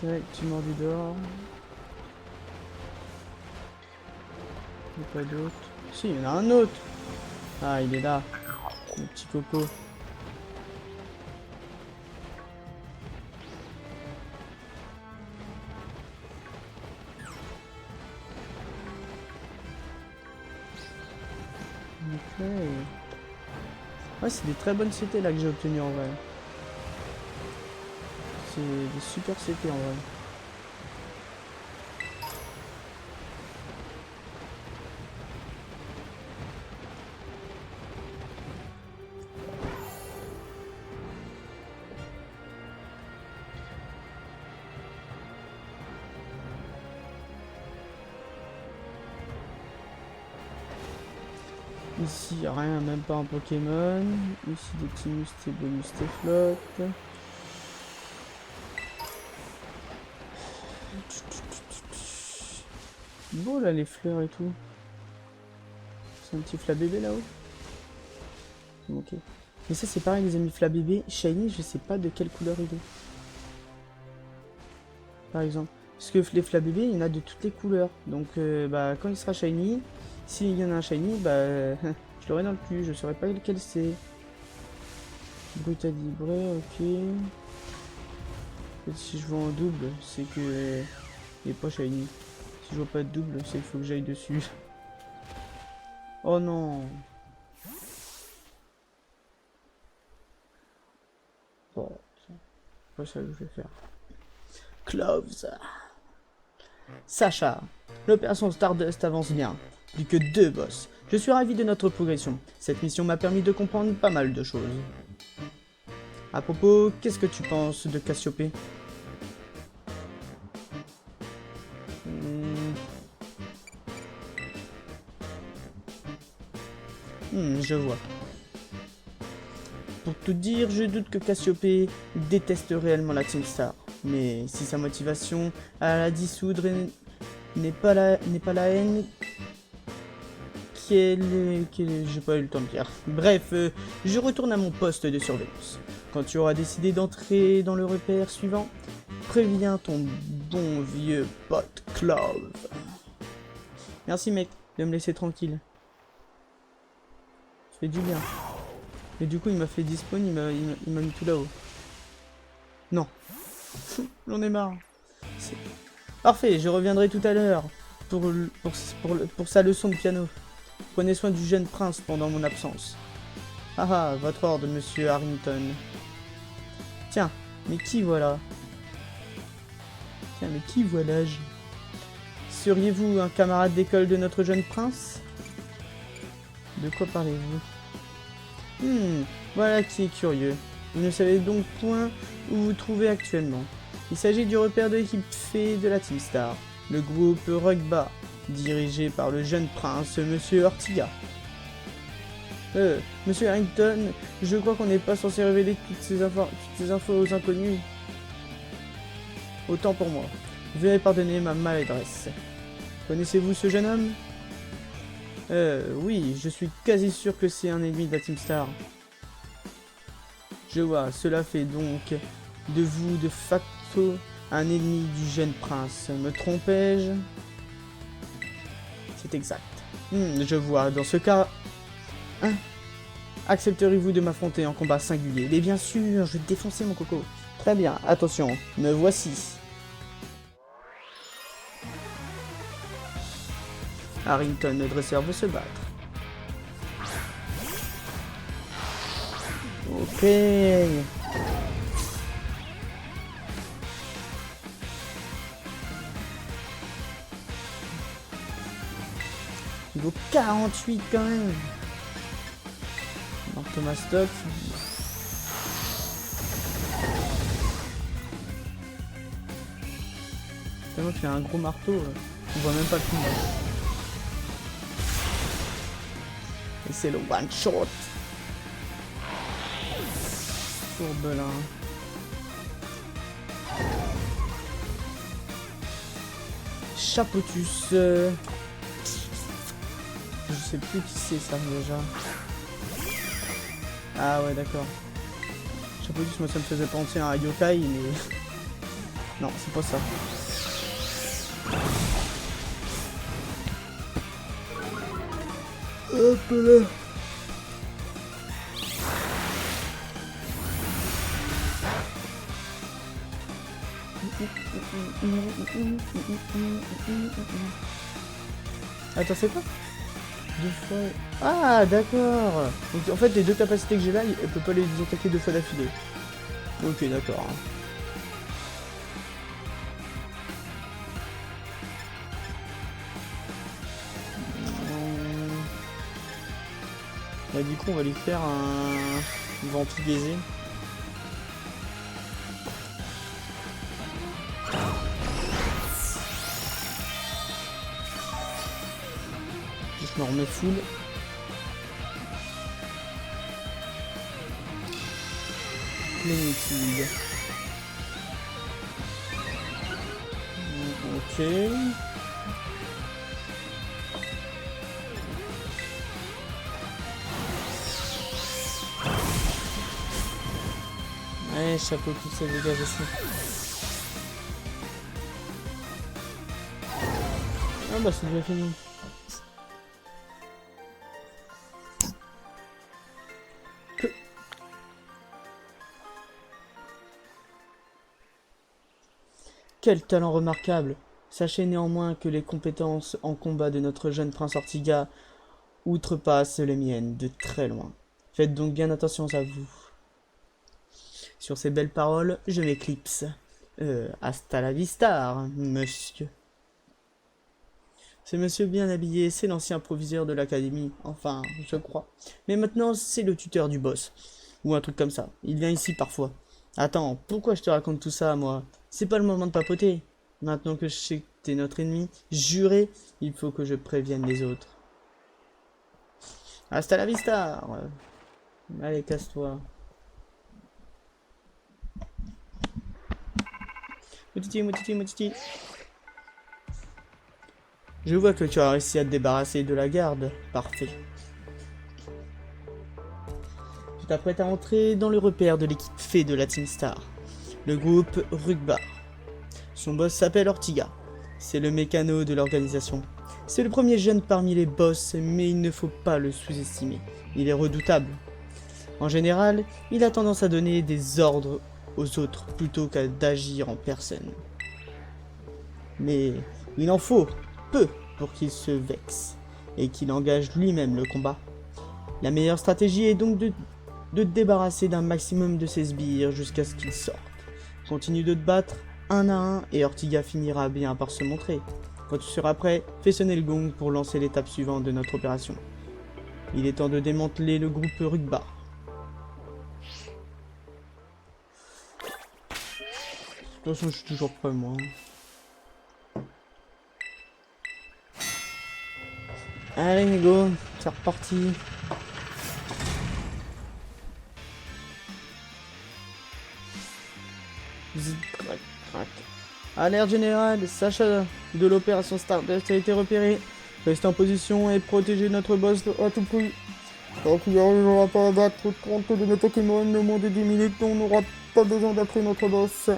Speaker 1: Tac, tu mordu dehors. Il n'y a pas d'autre. Si, il y en a un autre. Ah, il est là. Le petit coco. Ok. Ouais, c'est des très bonnes CT là que j'ai obtenues en vrai. C'est des super CT en vrai. Ici, y a rien, même pas un Pokémon. Ici, des petits mustés, bonus, flotte. Beau là, les fleurs et tout. C'est un petit Flabébé là-haut. Ok. Mais ça, c'est pareil, les amis. Flabébé, Shiny, je sais pas de quelle couleur il est. Par exemple. Parce que les Flabébé, il y en a de toutes les couleurs. Donc, bah, quand il sera Shiny, s'il y en a un Shiny, bah, je l'aurai dans le cul. Je saurais pas lequel c'est. Brutalibré, ok. Et si je vois en double, c'est que il est pas Shiny. Si je vois pas de double, c'est qu'il faut que j'aille dessus. Oh non. Bon, c'est pas ça que je vais faire. Cloves. Sacha, l'opération Stardust avance bien. Plus que 2 boss. Je suis ravi de notre progression. Cette mission m'a permis de comprendre pas mal de choses. À propos, qu'est-ce que tu penses de Cassiopée? Hmm. Je vois. Pour tout dire, je doute que Cassiopée déteste réellement la Team Star. Mais si sa motivation à la dissoudre n'est pas la haine j'ai pas eu le temps de dire. Bref, je retourne à mon poste de surveillance. Quand tu auras décidé d'entrer dans le repère suivant, préviens ton bon vieux pote Clove. Merci mec, de me laisser tranquille. Ça fait du bien. Et du coup, il m'a fait despawn, il m'a mis tout là-haut. Non. J'en ai marre. Parfait, je reviendrai tout à l'heure pour sa leçon de piano. Prenez soin du jeune prince pendant mon absence. Ah ah, votre ordre, monsieur Harrington. Tiens, mais qui voilà? Tiens, mais qui voilà-je? Seriez-vous un camarade d'école de notre jeune prince? De quoi parlez-vous? Voilà qui est curieux. Vous ne savez donc point où vous trouvez actuellement. Il s'agit du repère de l'équipe fée de la Team Star, le groupe Rugba, dirigé par le jeune prince, Monsieur Ortiga. Monsieur Harrington, je crois qu'on n'est pas censé révéler toutes ces infos aux inconnus. Autant pour moi. Veuillez pardonner ma maladresse. Connaissez-vous ce jeune homme? Oui, je suis quasi sûr que c'est un ennemi de la Team Star. Je vois, cela fait donc de vous de facto un ennemi du jeune prince. Me trompais-je? C'est exact. Je vois, dans ce cas... Hein? Accepterez-vous de m'affronter en combat singulier? Mais bien sûr, je vais te défoncer mon coco. Très bien, attention, me voici. Harrington, le dresseur, veut se battre. Ok. Niveau 48 quand même. Alors Thomas Stock. Tellement qu'il a un gros marteau, on voit même pas le combat. Et c'est le one shot. Tourbelin. Chapotus. Je sais plus qui c'est ça déjà. Ah ouais d'accord. Chapotus, moi ça me faisait penser à un yokai mais... Non, c'est pas ça. Hop là. Attends, c'est quoi? 2 fois... Ah, d'accord. Donc en fait, les 2 capacités que j'ai là, elle peut pas les attaquer 2 fois d'affilée. Ok, d'accord. Bah, du coup, on va lui faire un ventil baiser. Je me remets full. Plénitude. Ok. Ouais, chapeau tout ça dégage aussi. Ah bah c'est déjà fini. Quel talent remarquable! Sachez néanmoins que les compétences en combat de notre jeune prince Ortiga outrepasse les miennes de très loin. Faites donc bien attention à vous. Sur ces belles paroles, je m'éclipse. Hasta la vista, monsieur. Ce monsieur bien habillé, c'est l'ancien proviseur de l'académie, enfin, je crois. Mais maintenant, c'est le tuteur du boss. Ou un truc comme ça. Il vient ici parfois. Attends, pourquoi je te raconte tout ça, moi? C'est pas le moment de papoter. Maintenant que je sais que t'es notre ennemi, juré, il faut que je prévienne les autres. Hasta la vista! Allez, casse-toi. Moutiti, moutiti, moutiti. Je vois que tu as réussi à te débarrasser de la garde. Parfait. Tu t'apprêtes à entrer dans le repère de l'équipe fée de la Team Star. Le groupe Rugbar. Son boss s'appelle Ortiga. C'est le mécano de l'organisation. C'est le premier jeune parmi les boss, mais il ne faut pas le sous-estimer. Il est redoutable. En général, il a tendance à donner des ordres aux autres plutôt qu'à d'agir en personne. Mais il en faut peu pour qu'il se vexe et qu'il engage lui-même le combat. La meilleure stratégie est donc de te débarrasser d'un maximum de ses sbires jusqu'à ce qu'ils sortent. Continue de te battre un à un et Ortiga finira bien par se montrer. Quand tu seras prêt, fais sonner le gong pour lancer l'étape suivante de notre opération. Il est temps de démanteler le groupe Rugbar. De toute façon, je suis toujours prêt, moi. Allez, go, c'est reparti. Alerte générale, Sacha de l'opération Stardust a été repéré. Restez en position et protégez notre boss à tout prix. Tant qu'il n'arrivera pas à battre 30 de nos Pokémon au moins de 10 minutes, on n'aura pas besoin d'appeler notre boss.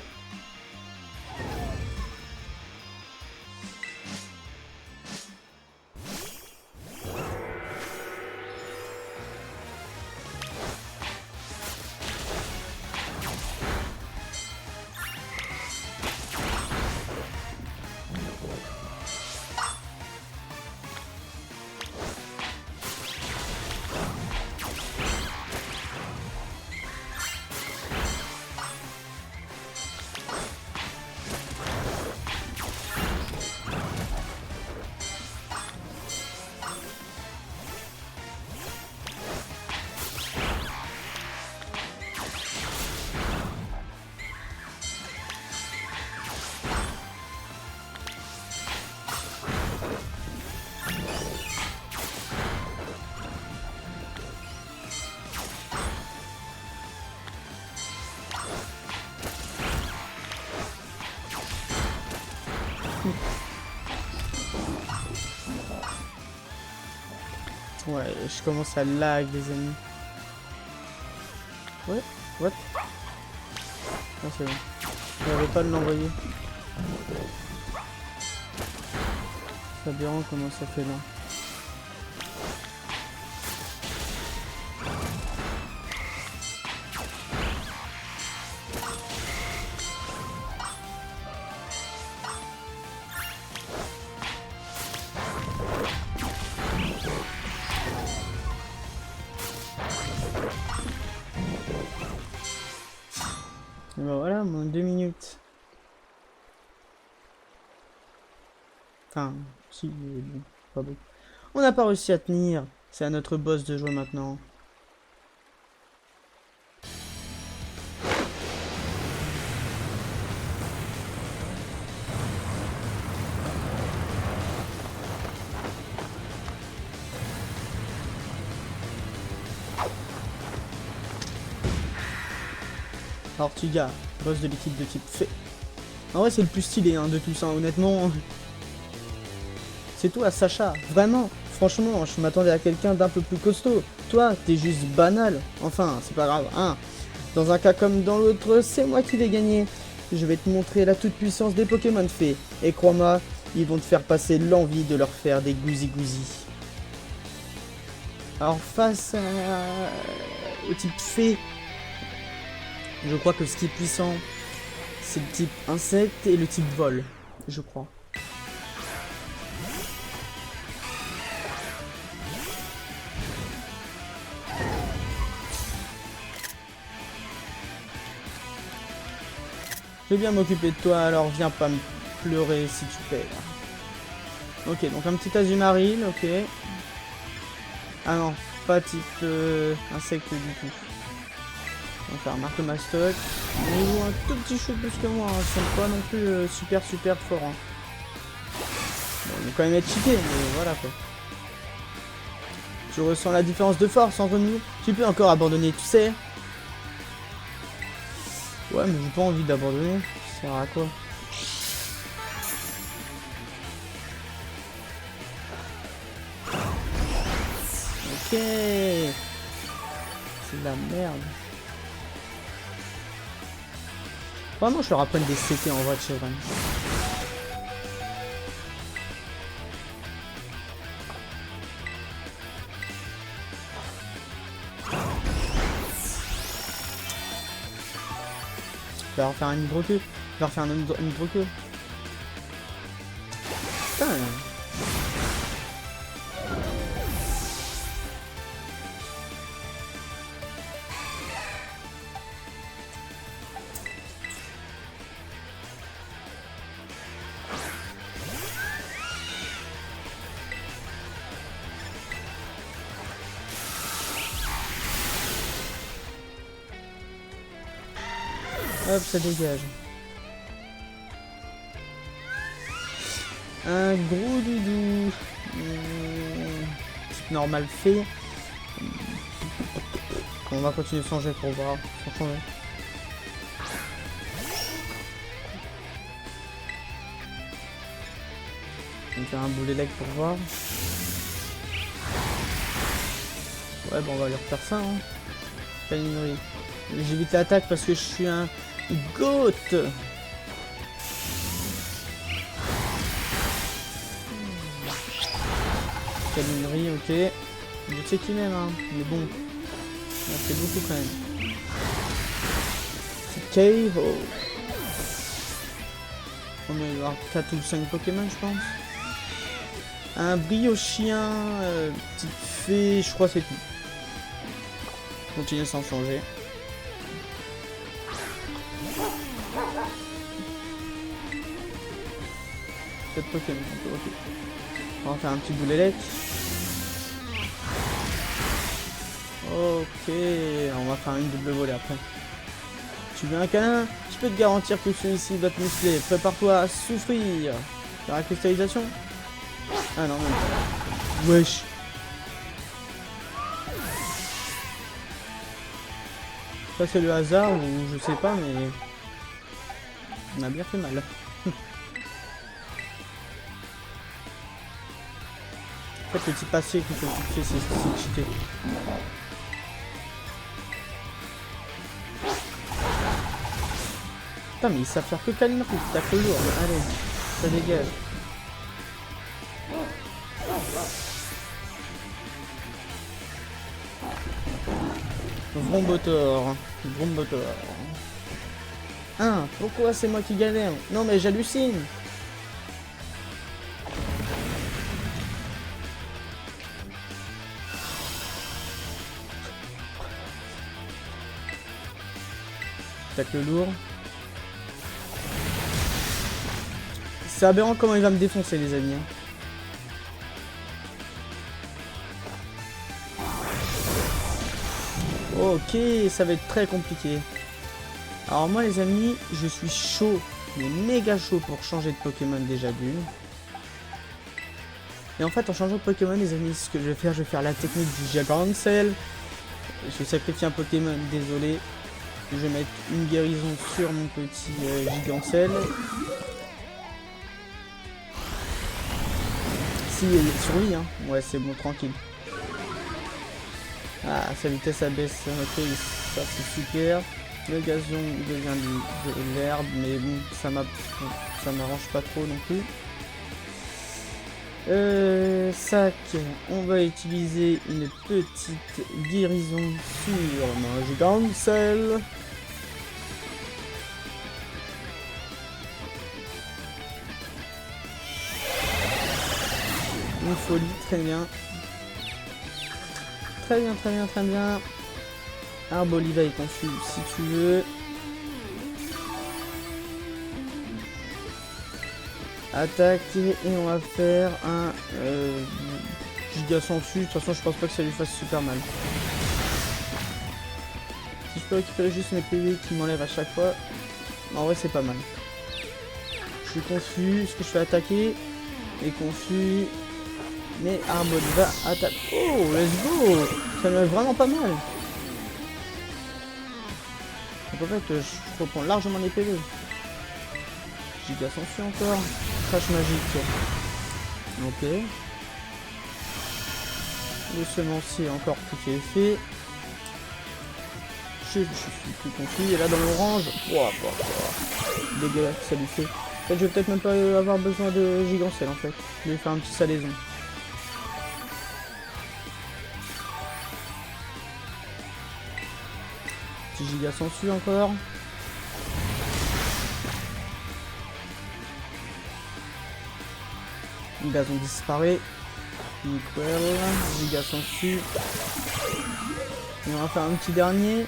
Speaker 1: Ouais, je commence à lag, les amis. Ouais, what? Ah, c'est bon. Je n'avais pas de l'envoyer. C'est aberrant comment ça fait là. Et bah voilà, moins 2 minutes. Enfin, si, bon, pas beaucoup. On n'a pas réussi à tenir. C'est à notre boss de jouer maintenant. Ortiga, boss de l'équipe de type fée. En vrai, c'est le plus stylé hein, de tous, hein, honnêtement. C'est toi, Sacha, vraiment. Franchement, je m'attendais à quelqu'un d'un peu plus costaud. Toi, t'es juste banal. Enfin, c'est pas grave, hein. Dans un cas comme dans l'autre, c'est moi qui vais gagner. Je vais te montrer la toute-puissance des Pokémon fées. Et crois-moi, ils vont te faire passer l'envie de leur faire des gousi-gousi. Alors, face au type fée, je crois que ce qui est puissant, c'est le type insecte et le type vol, je crois. Je vais bien m'occuper de toi, alors viens pas me pleurer si tu perds. Ok, donc un petit Azumarill, ok. Ah non, pas type insecte du tout. On va faire Marcomastoc. Ils jouent un tout petit chou plus que moi, hein. Ils sont pas non plus super forts. Hein. Bon, ils vont quand même être cheatés, mais voilà quoi. Tu ressens la différence de force entre nous. Tu peux encore abandonner, tu sais. Ouais, mais j'ai pas envie d'abandonner. Ça sert à quoi? Ok. C'est de la merde. Vraiment, je leur apprenne des CT en vrai de chez vrai. Je vais leur faire un hydroqueue. Je vais leur faire un hydroqueue. Putain. Hop, ça dégage. Un gros doudou. Type normal fait. On va continuer sans jet pour voir. Sans changer. On va faire un boulet leg pour voir. Ouais, bon, on va lui refaire ça. Hein. Calinerie. J'évite l'attaque parce que je suis un goat. Calinerie, ok. Je sais qui m'aime, hein. Mais bon. On fait beaucoup quand même. C'est KO. On va y avoir 4 ou 5 Pokémon, je pense. Un briochien, petite fée, je crois que c'est tout. Continuer sans changer. 7 Pokémon, ok. On va faire un petit boulelec. Ok, on va faire une double volée après. Tu veux un câlin? Je peux te garantir que celui-ci va te muscler. Prépare-toi à souffrir. Faire la cristallisation? Ah non, non. Wesh. Ça c'est le hasard ou je sais pas, mais on a bien fait mal. En fait, le petit passé que tu fais, c'est cheaté. Putain, mais ils savent faire que Calinerie, t'as que lourd. Allez, ça dégage. Vrombotor. Vrombotor. Hein, pourquoi c'est moi qui galère? Non mais j'hallucine. Tac le lourd. C'est aberrant comment il va me défoncer les amis. Hein. Ok, ça va être très compliqué. Alors moi les amis, je suis chaud, mais méga chaud pour changer de Pokémon déjà d'une. Et en fait en changeant de Pokémon les amis, ce que je vais faire la technique du Gigancel. Je vais sacrifier un Pokémon, désolé. Je vais mettre une guérison sur mon petit Gigancel. Si il survit hein, ouais c'est bon tranquille. Ah, sa vitesse abaisse, ok, ça c'est super. Le gazon devient de l'herbe, mais bon, ça m'arrange pas trop non plus. Sac, on va utiliser une petite guérison sur mon Gigancel. Une folie, très bien. Très bien, très bien, très bien. Arboliva est confus si tu veux. Attaque et on va faire un giga sensu. De toute façon, je pense pas que ça lui fasse super mal. Si je peux récupérer juste mes PV qui m'enlèvent à chaque fois, en vrai c'est pas mal. Je suis confus, est-ce que je fais attaquer? Et confus. Mais Arbol va attaquer. Oh, let's go! Ça me met vraiment pas mal. Donc en fait, je reprends largement les PV. Giga sensu encore. Crash magique. Ok. Le semencier encore tout qui est fait. Je suis plus confus. Et là dans l'orange. Dégueulasse, ça lui fait. En fait, je vais peut-être même pas avoir besoin de gigancelle en fait. Je vais faire un petit salaison. Petit giga sensu encore. Gazon disparaît. Nickel. Giga sensu. Et on va faire un petit dernier.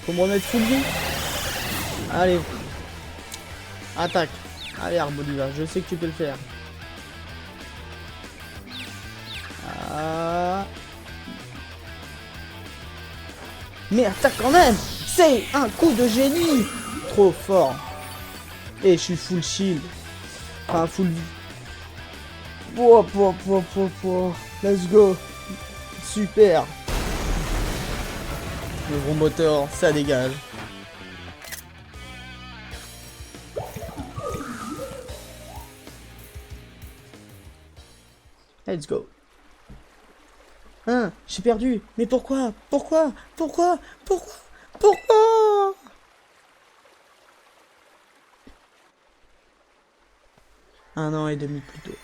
Speaker 1: Faut me remettre full vie. Allez. Attaque. Allez Arboliva, je sais que tu peux le faire. Ah. Mais attaque quand même. C'est un coup de génie. Trop fort. Et je suis full shield. Enfin full vie. Let's go. Super. Le gros moteur, ça dégage. Let's go. Hein, j'ai perdu. Mais pourquoi? Pourquoi? Un an et demi plus tôt.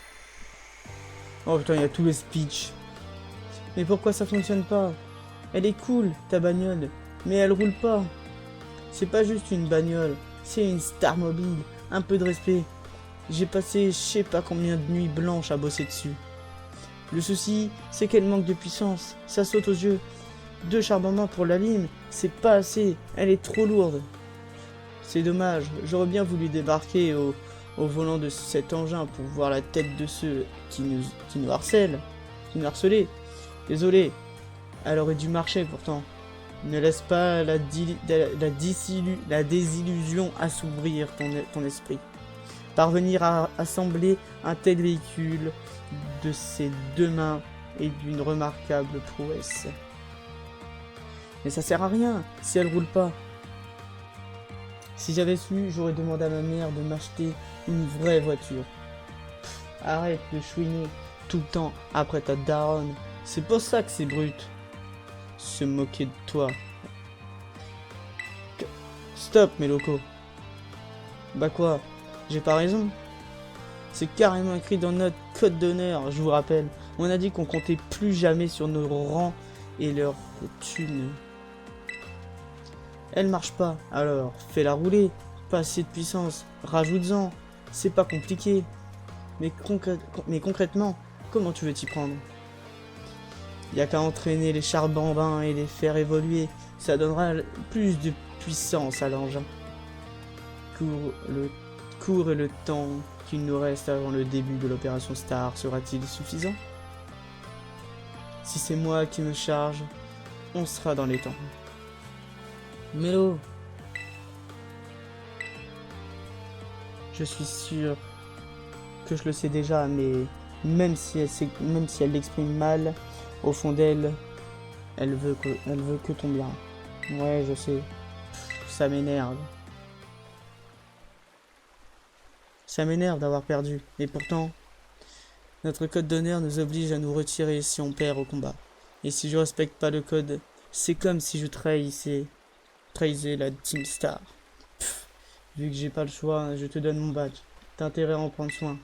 Speaker 1: Oh putain, il y a tous les speeches. Mais pourquoi ça fonctionne pas? Elle est cool, ta bagnole, mais elle roule pas. C'est pas juste une bagnole, c'est une star mobile. Un peu de respect. J'ai passé je sais pas combien de nuits blanches à bosser dessus. Le souci, c'est qu'elle manque de puissance. Ça saute aux yeux. 2 charbonnements pour la lime, c'est pas assez. Elle est trop lourde. C'est dommage, j'aurais bien voulu débarquer au volant de cet engin pour voir la tête de ceux qui nous harcèlent. Qui nous harcelaient. Désolé. Elle aurait dû marcher pourtant. Ne laisse pas la désillusion assombrir ton esprit. Parvenir à assembler un tel véhicule de ses 2 mains est d'une remarquable prouesse. Mais ça sert à rien si elle roule pas. Si j'avais su, j'aurais demandé à ma mère de m'acheter une vraie voiture. Arrête de chouiner tout le temps après ta daronne. C'est pour ça que c'est brut. Se moquer de toi. Stop mes locaux. Bah quoi? J'ai pas raison. C'est carrément écrit dans notre code d'honneur, je vous rappelle. On a dit qu'on comptait plus jamais sur nos rangs et leurs thunes. Elle marche pas, alors fais-la rouler. Pas assez de puissance, rajoute-en. C'est pas compliqué. Mais concrètement, comment tu veux t'y prendre? Y a qu'à entraîner les chars bambins et les faire évoluer. Ça donnera plus de puissance à l'engin. Cours et le temps qu'il nous reste avant le début de l'opération Star sera-t-il suffisant? Si c'est moi qui me charge, on sera dans les temps. Mélo, je suis sûr que je le sais déjà, mais même si elle l'exprime mal, au fond d'elle, elle veut que ton bien. Ouais, je sais. Ça m'énerve. Ça m'énerve d'avoir perdu. Et pourtant, notre code d'honneur nous oblige à nous retirer si on perd au combat. Et si je respecte pas le code, c'est comme si je trahissais la Team Star. Vu que j'ai pas le choix, je te donne mon badge. T'as intérêt à en prendre soin.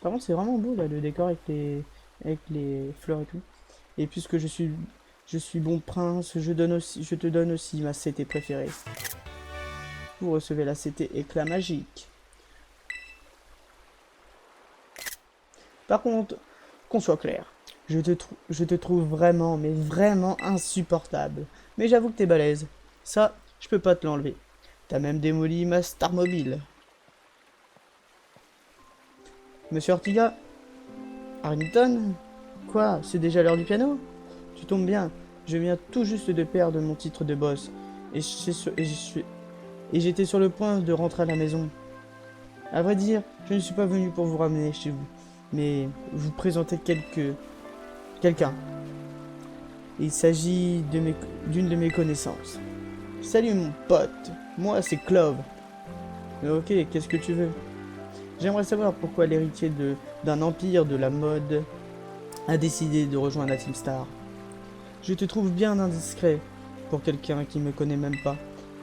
Speaker 1: Par contre, c'est vraiment beau là, le décor avec les fleurs et tout. Et puisque je suis bon prince, je te donne aussi ma CT préférée. Vous recevez la CT éclat magique. Par contre, qu'on soit clair. Je te trouve vraiment, mais vraiment insupportable. Mais j'avoue que t'es balèze. Ça, je peux pas te l'enlever. T'as même démoli ma star mobile. Monsieur Ortiga? Harrington? Quoi? C'est déjà l'heure du piano? Tu tombes bien. Je viens tout juste de perdre mon titre de boss. Et j'étais sur le point de rentrer à la maison. À vrai dire, je ne suis pas venu pour vous ramener chez vous, mais vous présenter quelqu'un. Il s'agit d'une de mes connaissances. Salut mon pote, moi c'est Clove. Ok, qu'est-ce que tu veux? J'aimerais savoir pourquoi l'héritier d'un empire de la mode a décidé de rejoindre la Team Star. Je te trouve bien indiscret pour quelqu'un qui me connaît même pas,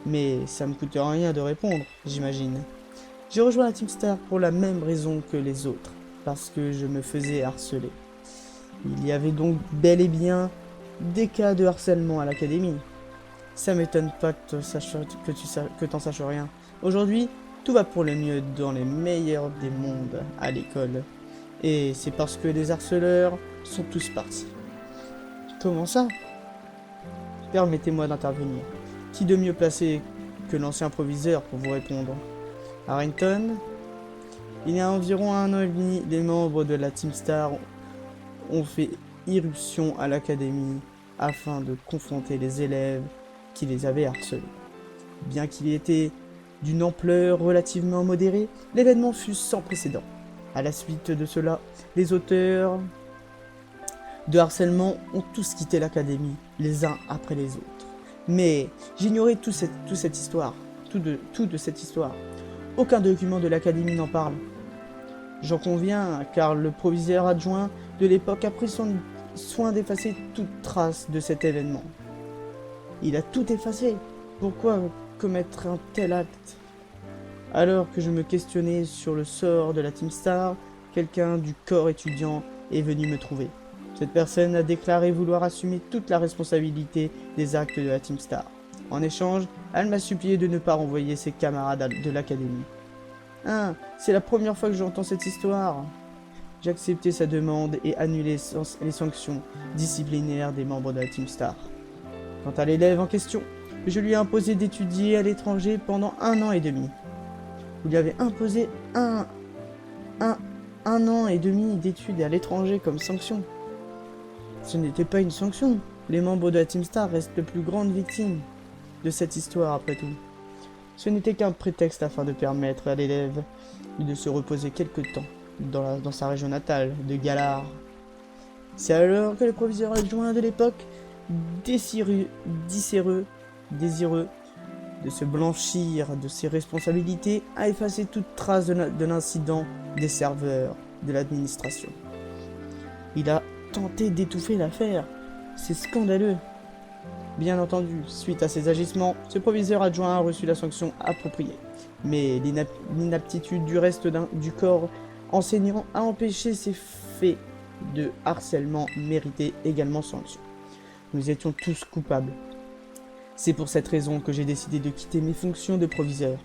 Speaker 1: mais ça me coûte rien de répondre, j'imagine. J'ai rejoint la Team Star pour la même raison que les autres, parce que je me faisais harceler. Il y avait donc bel et bien des cas de harcèlement à l'académie. Ça m'étonne pas que t'en saches rien. Aujourd'hui, tout va pour le mieux dans les meilleurs des mondes à l'école. Et c'est parce que les harceleurs sont tous partis. Comment ça? Permettez-moi d'intervenir. Qui de mieux placé que l'ancien proviseur pour vous répondre? Harrington? Il y a environ 1 an et demi, les membres de la Team Star ont fait irruption à l'académie afin de confronter les élèves qui les avaient harcelés. Bien qu'il ait été d'une ampleur relativement modérée, l'événement fut sans précédent. À la suite de cela, les auteurs de harcèlement ont tous quitté l'académie, les uns après les autres. Mais j'ignorais toute cette histoire. Aucun document de l'académie n'en parle. J'en conviens, car le proviseur adjoint de l'époque a pris soin d'effacer toute trace de cet événement. Il a tout effacé. Pourquoi commettre un tel acte? Alors que je me questionnais sur le sort de la Team Star, quelqu'un du corps étudiant est venu me trouver. Cette personne a déclaré vouloir assumer toute la responsabilité des actes de la Team Star. En échange, elle m'a supplié de ne pas renvoyer ses camarades de l'académie. Ah, c'est la première fois que j'entends cette histoire. J'ai accepté sa demande et annulé les sanctions disciplinaires des membres de la Team Star. Quant à l'élève en question, je lui ai imposé d'étudier à l'étranger pendant 1 an et demi. Vous lui avez imposé un an et demi d'études à l'étranger comme sanction. Ce n'était pas une sanction. Les membres de la Team Star restent les plus grandes victimes de cette histoire après tout. Ce n'était qu'un prétexte afin de permettre à l'élève de se reposer quelque temps dans sa région natale de Galar. C'est alors que le proviseur adjoint de l'époque, désireux de se blanchir de ses responsabilités, a effacé toute trace de l'incident des serveurs de l'administration. Il a tenté d'étouffer l'affaire. C'est scandaleux. Bien entendu, suite à ces agissements, ce proviseur adjoint a reçu la sanction appropriée. Mais l'inaptitude du reste du corps enseignant a empêché ces faits de harcèlement mériter également sanction. Nous étions tous coupables. C'est pour cette raison que j'ai décidé de quitter mes fonctions de proviseur.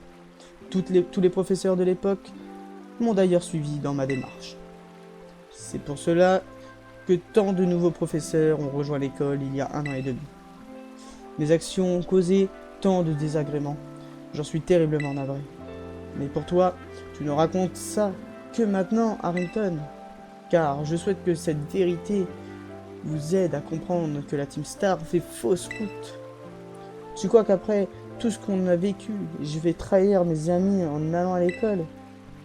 Speaker 1: Tous les professeurs de l'époque m'ont d'ailleurs suivi dans ma démarche. C'est pour cela que tant de nouveaux professeurs ont rejoint l'école il y a 1 an et demi. Mes actions ont causé tant de désagréments. J'en suis terriblement navré. Mais pour toi, tu ne racontes ça que maintenant, Harrington. Car je souhaite que cette vérité vous aide à comprendre que la Team Star fait fausse route. Tu crois qu'après tout ce qu'on a vécu, je vais trahir mes amis en allant à l'école?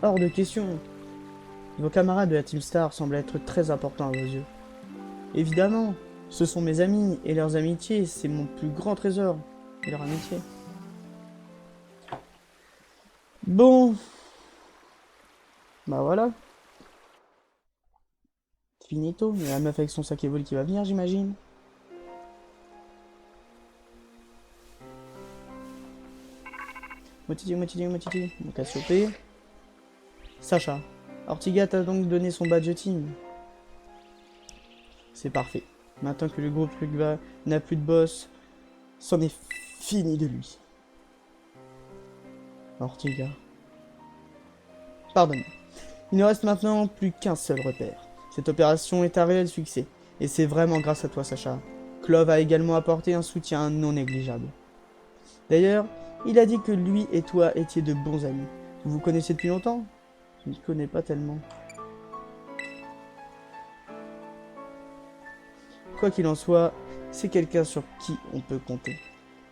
Speaker 1: Hors de question. Vos camarades de la Team Star semblent être très importants à vos yeux. Évidemment, ce sont mes amis et leurs amitiés, c'est mon plus grand trésor. Et leur amitié. Bon. Bah voilà. Finito. Il y a la meuf avec son sac Evol qui va venir, j'imagine. Motiti. Mon Cassiopée. Sacha. Ortiga t'a donc donné son badge team. C'est parfait. Maintenant que le groupe Rugva n'a plus de boss, c'en est fini de lui. Ortiga. Pardonne. Il ne reste maintenant plus qu'un seul repère. Cette opération est un réel succès, et c'est vraiment grâce à toi, Sacha. Clove a également apporté un soutien non négligeable. D'ailleurs, il a dit que lui et toi étiez de bons amis. Vous vous connaissez depuis longtemps? Je ne connais pas tellement. Quoi qu'il en soit, c'est quelqu'un sur qui on peut compter.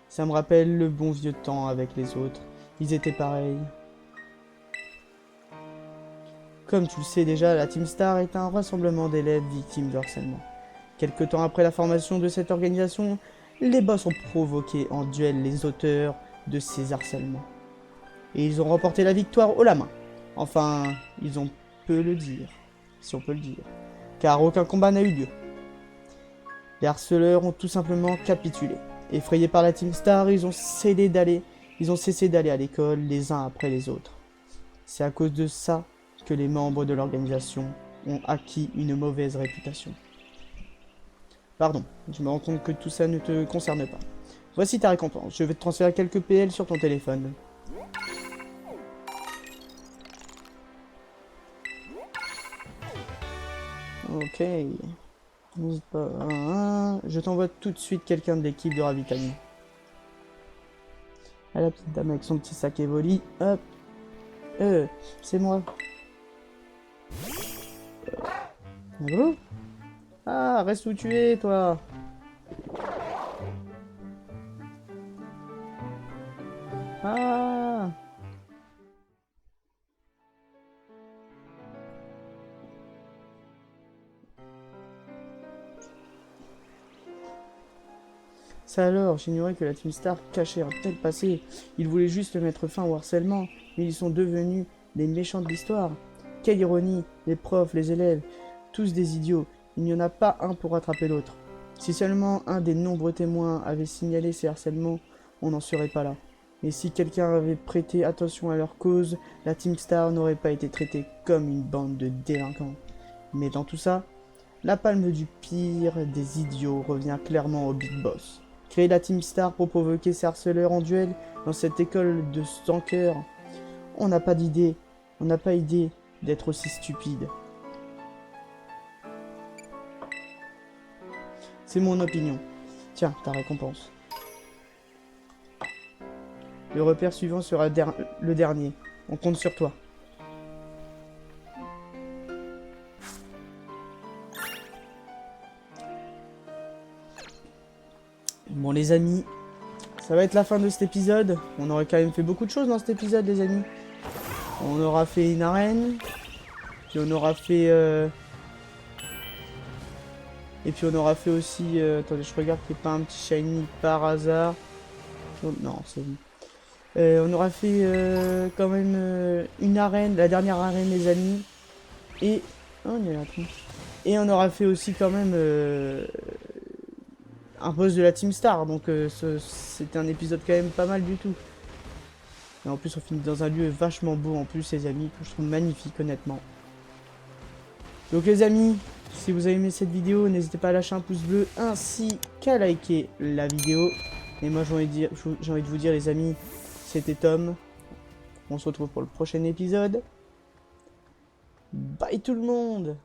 Speaker 1: Ça me rappelle le bon vieux temps avec les autres. Ils étaient pareils. Comme tu le sais déjà, la Team Star est un rassemblement d'élèves victimes de harcèlement. Quelque temps après la formation de cette organisation, les boss ont provoqué en duel les auteurs de ces harcèlements. Et ils ont remporté la victoire haut la main. Enfin, ils ont peu le dire, si on peut le dire. Car aucun combat n'a eu lieu. Les harceleurs ont tout simplement capitulé. Effrayés par la Team Star, ils ont cessé d'aller à l'école les uns après les autres. C'est à cause de ça que les membres de l'organisation ont acquis une mauvaise réputation. Pardon, je me rends compte que tout ça ne te concerne pas. Voici ta récompense. Je vais te transférer quelques PL sur ton téléphone. Ok. Je t'envoie tout de suite quelqu'un de l'équipe de ravitaillement. Ah, la petite dame avec son petit sac Evoli. Hop. C'est moi. Bonjour. Ah, reste où tu es, toi. Ah. Ça alors, j'ignorais que la Team Star cachait un tel passé. Ils voulaient juste mettre fin au harcèlement, mais ils sont devenus les méchants de l'histoire. Quelle ironie, les profs, les élèves, tous des idiots. Il n'y en a pas un pour rattraper l'autre. Si seulement un des nombreux témoins avait signalé ces harcèlements, on n'en serait pas là. Et si quelqu'un avait prêté attention à leur cause, la Team Star n'aurait pas été traitée comme une bande de délinquants. Mais dans tout ça, la palme du pire des idiots revient clairement au Big Boss. Créer la Team Star pour provoquer ces harceleurs en duel dans cette école de sans cœur. On n'a pas idée d'être aussi stupide. C'est mon opinion. Tiens, ta récompense. Le repère suivant sera le dernier. On compte sur toi. Bon les amis, ça va être la fin de cet épisode. On aurait quand même fait beaucoup de choses dans cet épisode les amis. On aura fait une arène. Puis on aura fait... Et puis on aura fait aussi... Attendez, je regarde qu'il n'y ait pas un petit shiny par hasard. Non, c'est lui. On aura fait quand même une arène, la dernière arène les amis. Et... Oh, on est là, et on aura fait aussi quand même... un boss de la Team Star, donc c'était un épisode quand même pas mal du tout. Et en plus on finit dans un lieu vachement beau en plus les amis, que je trouve magnifique honnêtement. Donc les amis, si vous avez aimé cette vidéo, n'hésitez pas à lâcher un pouce bleu ainsi qu'à liker la vidéo. Et moi j'ai envie de vous dire les amis, c'était Tom. On se retrouve pour le prochain épisode. Bye tout le monde!